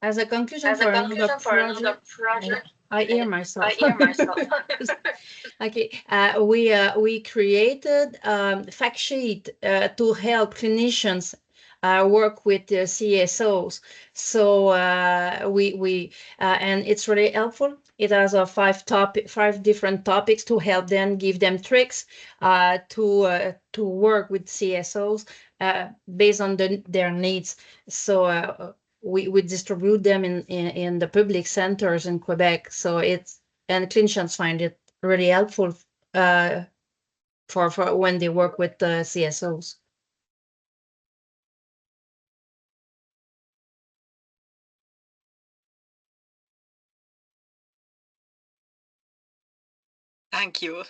as a conclusion for another project. I hear myself. Okay, we created fact sheet to help clinicians work with the CSOs. So we and it's really helpful. It has 5 different topics to help them, give them tricks to work with CSOs based on their needs. So we distribute them in the public centers in Quebec. So and clinicians find it really helpful for when they work with the CSOs. Thank you.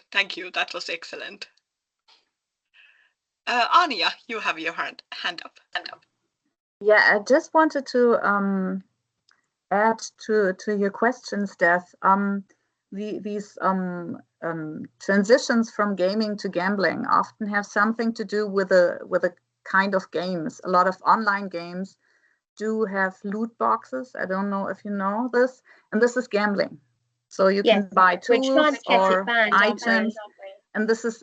That was excellent. Anja, you have your hand up. Yeah, I just wanted to add to your question, Steph. These transitions from gaming to gambling often have something to do with a kind of games. A lot of online games do have loot boxes. I don't know if you know this, and this is gambling. So you can buy tools or items, and this is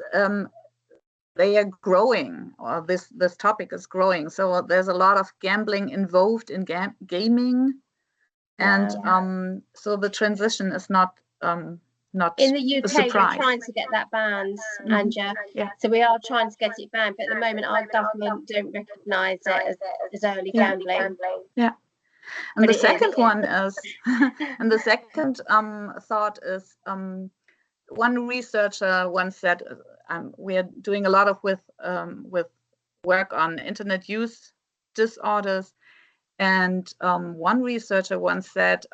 they are growing, or this topic is growing. So there's a lot of gambling involved in gaming, and so the transition is not in the UK. We're trying to get that banned, Anja. Yeah. So we are trying to get it banned, but at the moment our government don't recognise it as early gambling. Yeah. And the second one is, and the second thought is, one researcher once said, we are doing a lot of with work on internet use disorders, and one researcher once said,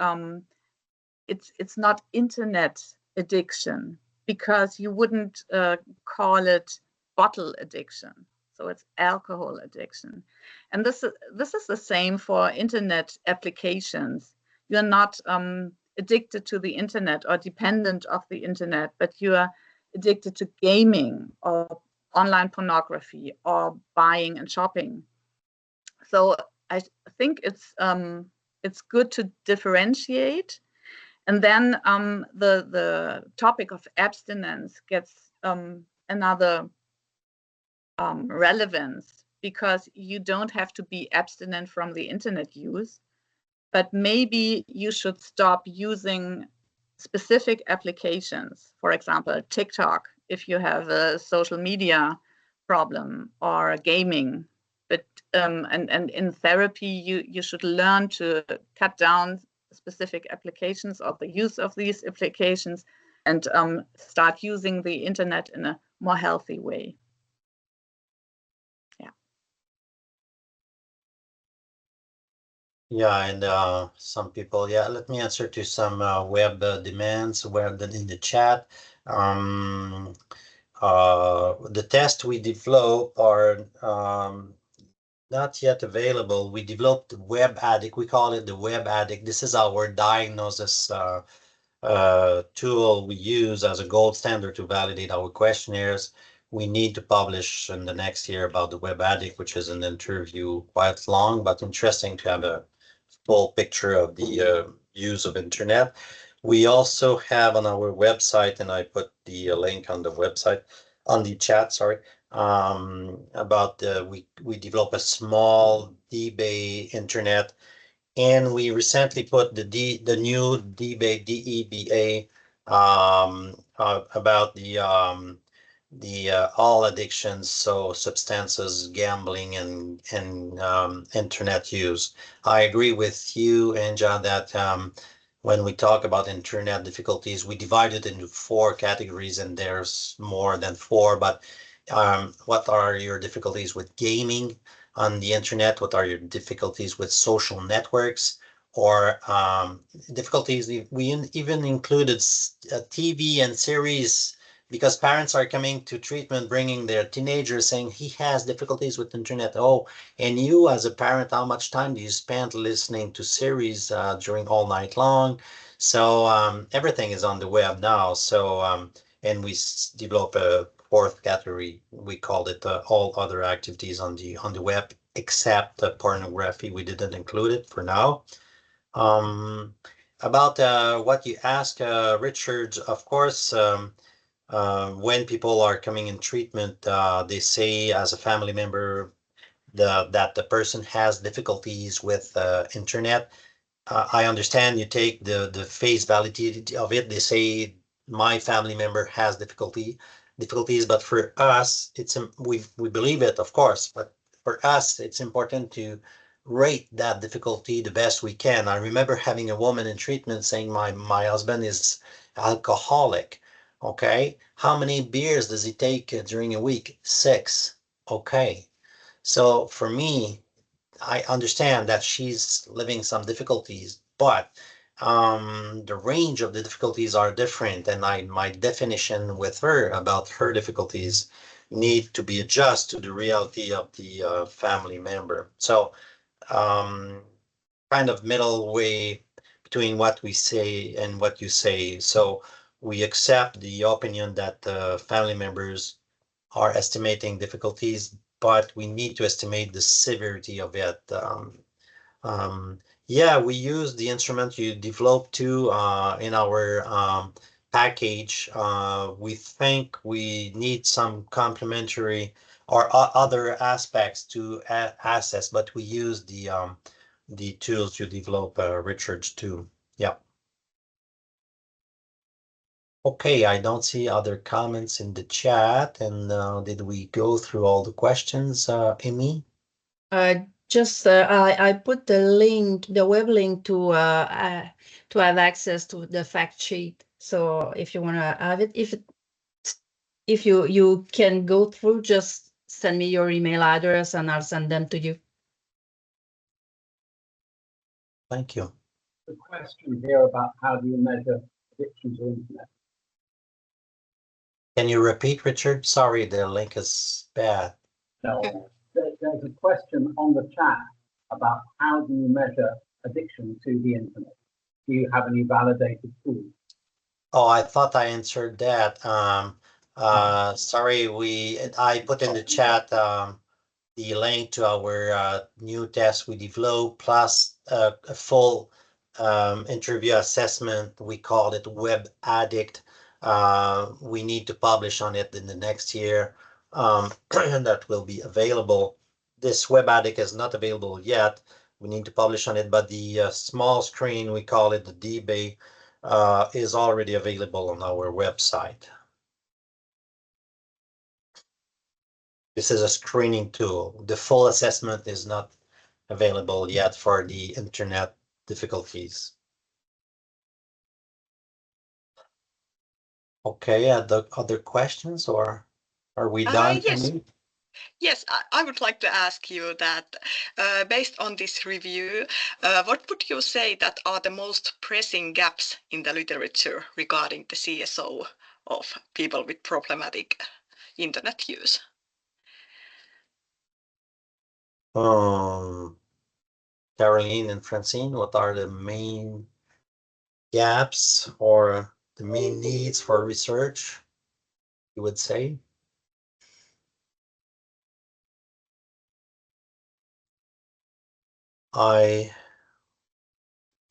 it's not internet addiction, because you wouldn't call it bottle addiction. So it's alcohol addiction. And this is the same for internet applications. You're not addicted to the internet or dependent of the internet, but you are addicted to gaming or online pornography or buying and shopping. So I think it's good to differentiate. And then the topic of abstinence gets another relevance, because you don't have to be abstinent from the internet use, but maybe you should stop using specific applications, for example, TikTok, if you have a social media problem, or gaming. But and in therapy, you should learn to cut down specific applications or the use of these applications, and start using the internet in a more healthy way. Yeah, and some people, let me answer to some web demands in the chat. The tests we develop are not yet available. We developed Web Addict. We call it the Web Addict. This is our diagnosis tool we use as a gold standard to validate our questionnaires. We need to publish in the next year about the Web Addict, which is an interview quite long, but interesting to have a full picture of the use of internet. We also have on our website, and I put the link on the website, on the chat, sorry, about we develop a small DBA internet, and we recently put the new DBA DEBA about the all addictions, so substances, gambling, and internet use. I agree with you, Anja, that when we talk about internet difficulties, we divide it into 4 categories, and there's more than 4. But what are your difficulties with gaming on the internet? What are your difficulties with social networks? Or difficulties, we even included TV and series, because parents are coming to treatment bringing their teenagers saying he has difficulties with internet. Oh, and you as a parent, how much time do you spend listening to series during all night long? So everything is on the web now. So and we develop a 4th category. We called it all other activities on the web, except pornography. We didn't include it for now. About what you asked, Richard, of course, when people are coming in treatment, they say as a family member that the person has difficulties with internet. I understand you take the face validity of it. They say my family member has difficulties, but for us, we believe it, of course, but for us, it's important to rate that difficulty the best we can. I remember having a woman in treatment saying my husband is alcoholic. Okay, how many beers does he take during a week? 6. Okay, so for me, I understand that she's living some difficulties, but the range of the difficulties are different, and my definition with her about her difficulties need to be adjusted to the reality of the family member. So kind of middle way between what we say and what you say. So we accept the opinion that family members are estimating difficulties, but we need to estimate the severity of it. Yeah, we use the instrument you developed too in our package. We think we need some complementary or other aspects to assess, but we use the tools you develop, Richard, too. Yeah. Okay, I don't see other comments in the chat. And did we go through all the questions, Amy? Just I put the link, the web link to have access to the fact sheet. So if you want to have it, if you can go through, just send me your email address and I'll send them to you. Thank you. The question here about how do you measure addiction to internet? Can you repeat, Richard? Sorry, the link is bad. No, there's a question on the chat about how do you measure addiction to the internet? Do you have any validated tools? Oh, I thought I answered that. Sorry, I put in the chat the link to our new test we developed, plus a full interview assessment. We called it Web Addict. We need to publish on it in the next year, and that will be available. This Web Addict is not available yet. We need to publish on it, but the small screen, we call it the DB, is already available on our website. This is a screening tool. The full assessment is not available yet for the internet difficulties. Okay, other questions, or are we done? Yes. Yes, I would like to ask you that based on this review, what would you say that are the most pressing gaps in the literature regarding the CSO of people with problematic internet use? Caroline and Francine, what are the main gaps or the main needs for research, you would say?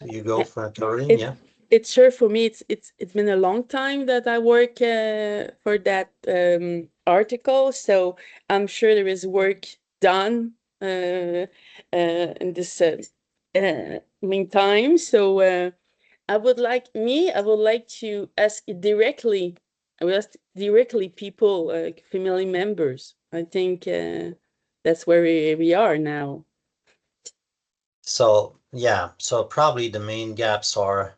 You go for Caroline, yeah. It's sure for me. It's been a long time that I work for that article, so I'm sure there is work done in this meantime. So I would like to ask directly. I will ask directly people, family members. I think that's where we are now. So yeah, so probably the main gaps are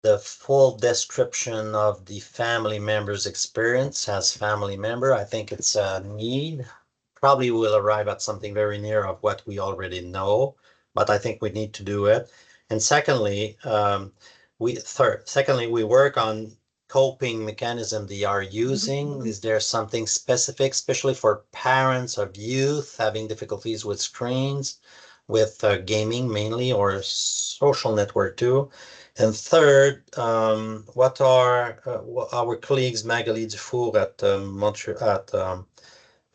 the full description of the family member's experience as family member. I think it's a need. Probably will arrive at something very near of what we already know, but I think we need to do it. And secondly, we work on coping mechanism they are using. Is there something specific, especially for parents of youth having difficulties with screens, with gaming mainly, or social network too? And third, what are our colleagues Magali Dufour at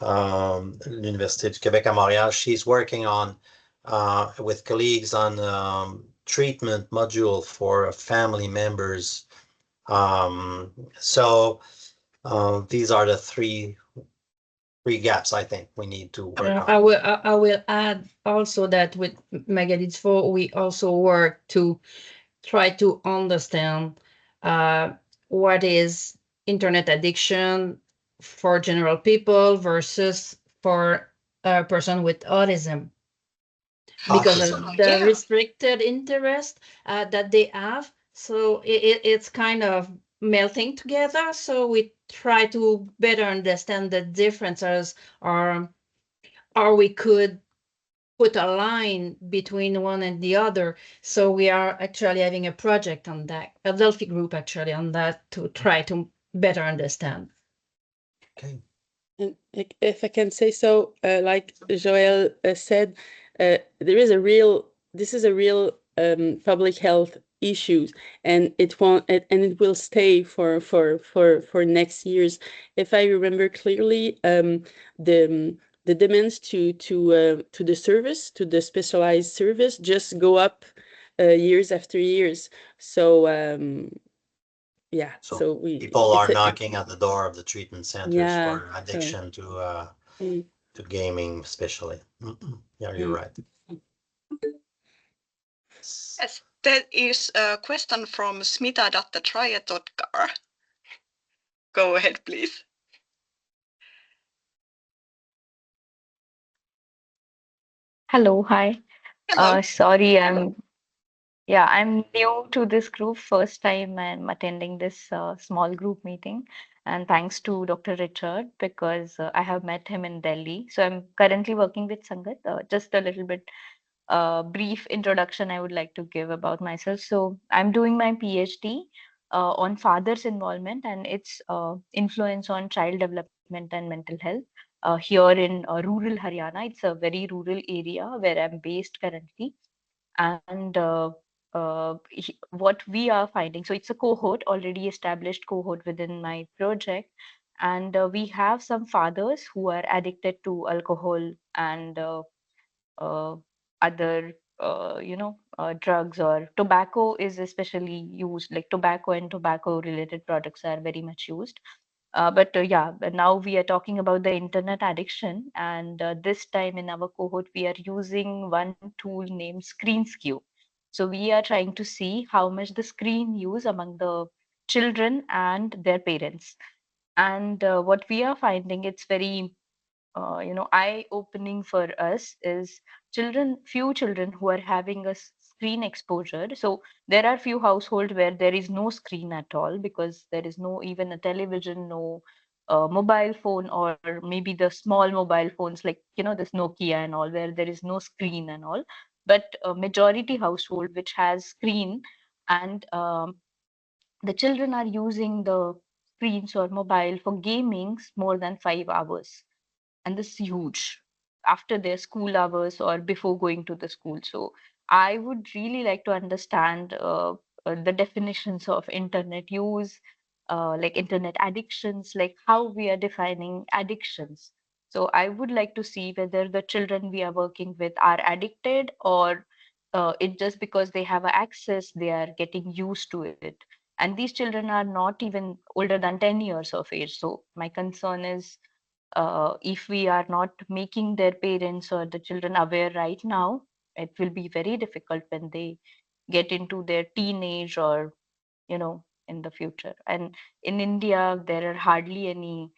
l'Université du Québec à Montréal? She's working on with colleagues on treatment module for family members. So these are the three gaps I think we need to work on. I will add also that with Magali Dufour, we also work to try to understand what is internet addiction for general people versus for a person with autism. Because of the restricted interest that they have. So it's kind of melting together. So we try to better understand the differences or we could put a line between one and the other. So we are actually having a project on that, a Delphi group actually on that, to try to better understand. Okay. And if I can say so, like Joël said, this is a real public health issues, and it will stay for next years. If I remember clearly, the demands to the service, to the specialized service, just go up years after years. So yeah, So we people are knocking at the door of the treatment centers Yeah, for addiction mm, to gaming, especially. Yeah, you're mm. right. Yes, there is a question from smita.triadotkar. Go ahead, please. Hello, hi. Hello. Sorry, I'm new to this group. First time I'm attending this small group meeting, and thanks to Dr. Richard because I have met him in Delhi. So I'm currently working with Sangat. Just a little bit brief introduction I would like to give about myself. So I'm doing my PhD on father's involvement and its influence on child development and mental health. Here in rural Haryana, it's a very rural area where I'm based currently. And what we are finding, so it's a cohort, already established cohort within my project. And we have some fathers who are addicted to alcohol and uh, other drugs, or tobacco is especially used, like tobacco and tobacco related products are very much used. But now we are talking about the internet addiction, and this time in our cohort we are using one tool named Screen Skew. So we are trying to see how much the screen use among the children and their parents. And what we are finding, it's very eye-opening for us, is few children who are having a screen exposure. So there are few households where there is no screen at all because there is no even a television, no mobile phone, or maybe the small mobile phones like this Nokia and all, where there is no screen and all. But a majority household which has screen, and the children are using the screens or mobile for gamings more than 5 hours, and this is huge after their school hours or before going to the school. So I would really like to understand the definitions of internet use, like internet addictions, like how we are defining addictions. So I would like to see whether the children we are working with are addicted, or it just because they have access, they are getting used to it. And these children are not even older than 10 years of age. So my concern is, if we are not making their parents or the children aware right now, it will be very difficult when they get into their teenage, or in the future. And in India, there are hardly any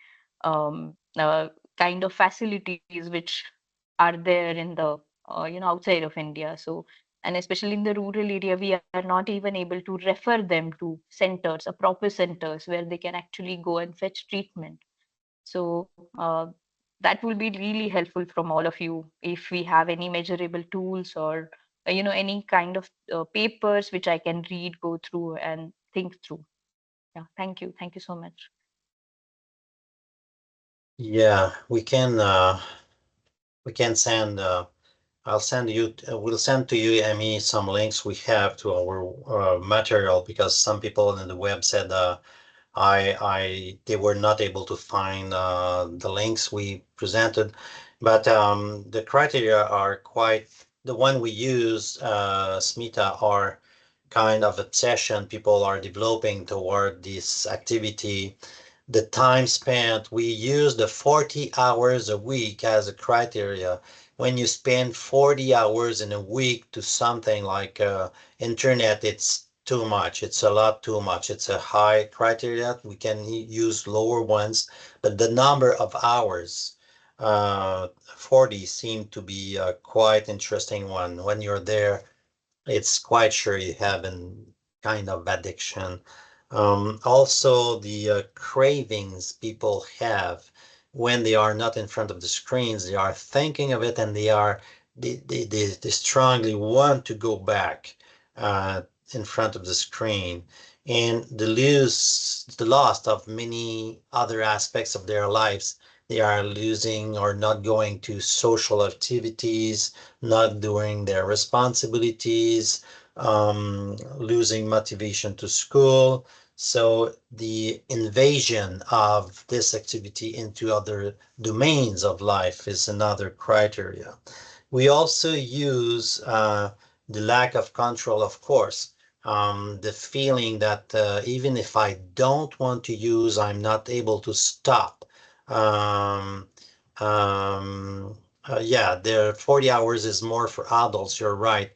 kind of facilities which are there in the outside of India. So, and especially in the rural area, we are not even able to refer them to centers, proper centers where they can actually go and fetch treatment. So that will be really helpful from all of you if we have any measurable tools, or any kind of papers which I can read, go through, and think through. Yeah, thank you. Thank you so much. Yeah, we can send we'll send to you, Emmy, some links we have to our material, because some people in the web said they were not able to find the links we presented, but the criteria are the one we use, Smita, are kind of obsession people are developing toward this activity. The time spent, we use the 40 hours a week as a criteria. When you spend 40 hours in a week to something like internet, it's too much. It's a lot too much. It's a high criteria. We can use lower ones, but the number of hours, 40 seem to be a quite interesting one. When you're there, it's quite sure you have a kind of addiction. Also, the cravings people have when they are not in front of the screens, they are thinking of it and they are they strongly want to go back in front of the screen, and the loss of many other aspects of their lives. They are losing or not going to social activities, not doing their responsibilities, losing motivation to school. So the invasion of this activity into other domains of life is another criteria. We also use the lack of control, of course, the feeling that even if I don't want to use, I'm not able to stop. Um, yeah, the 40 hours is more for adults, you're right.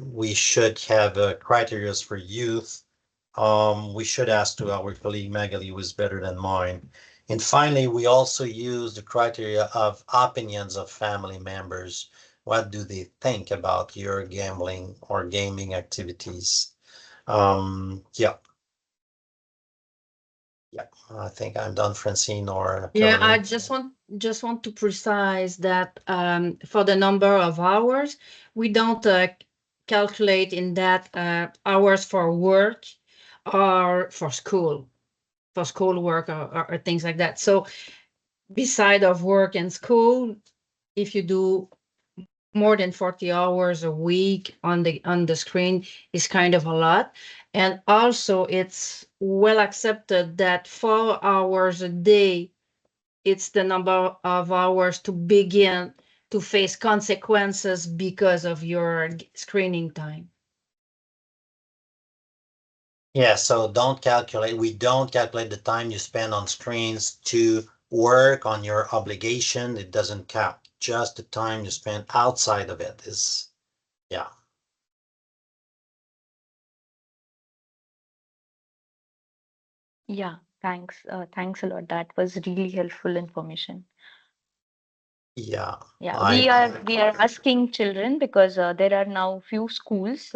We should have criteria for youth. We should ask to our colleague Magali, who is better than mine. And finally, we also use the criteria of opinions of family members. What do they think about your gambling or gaming activities? Yeah. Yeah, I think I'm done, Francine or Yeah, I Caroline. just want to precise that for the number of hours, we don't calculate in that hours for work or for school work or things like that. So beside of work and school, if you do more than 40 hours a week on the screen is kind of a lot. And also it's well accepted that 4 hours a day, it's the number of hours to begin to face consequences because of your screening time. Yeah, so we don't calculate the time you spend on screens to work on your obligation. It doesn't count. Just the time you spend outside of it is, yeah. Yeah, thanks. Thanks a lot. That was really helpful information. Yeah, Yeah, I, we are asking children because there are now few schools,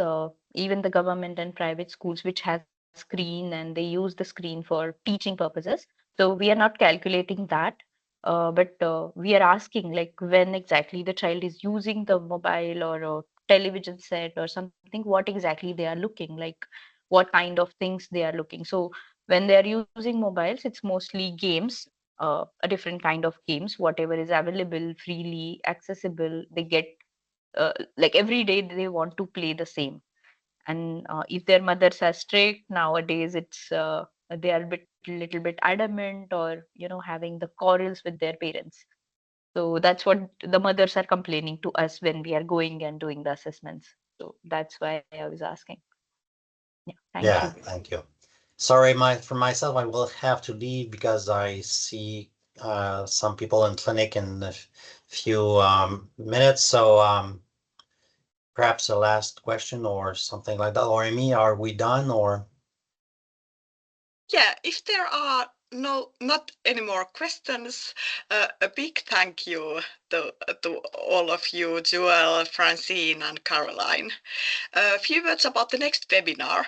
even the government and private schools, which has screen and they use the screen for teaching purposes. So we are not calculating that, but we are asking like when exactly the child is using the mobile or a television set or something, what exactly they are looking like, what kind of things they are looking. So when they are using mobiles, it's mostly games, a different kind of games, whatever is available freely accessible they get, like every day they want to play the same. And if their mothers are strict nowadays, it's they are a little bit adamant, or having the quarrels with their parents. So that's what the mothers are complaining to us when we are going and doing the assessments. So that's why I was asking. Yeah, thank yeah, you. thank you. Sorry, for myself, I will have to leave because I see some people in clinic in a few minutes. So perhaps a last question or something like that. Or Amy, are we done or? Yeah, if there are not any more questions, a big thank you to all of you, Joel, Francine, and Caroline. A few words about the next webinar.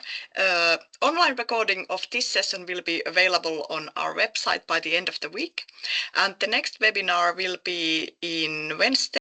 Online recording of this session will be available on our website by the end of the week. And the next webinar will be in Wednesday,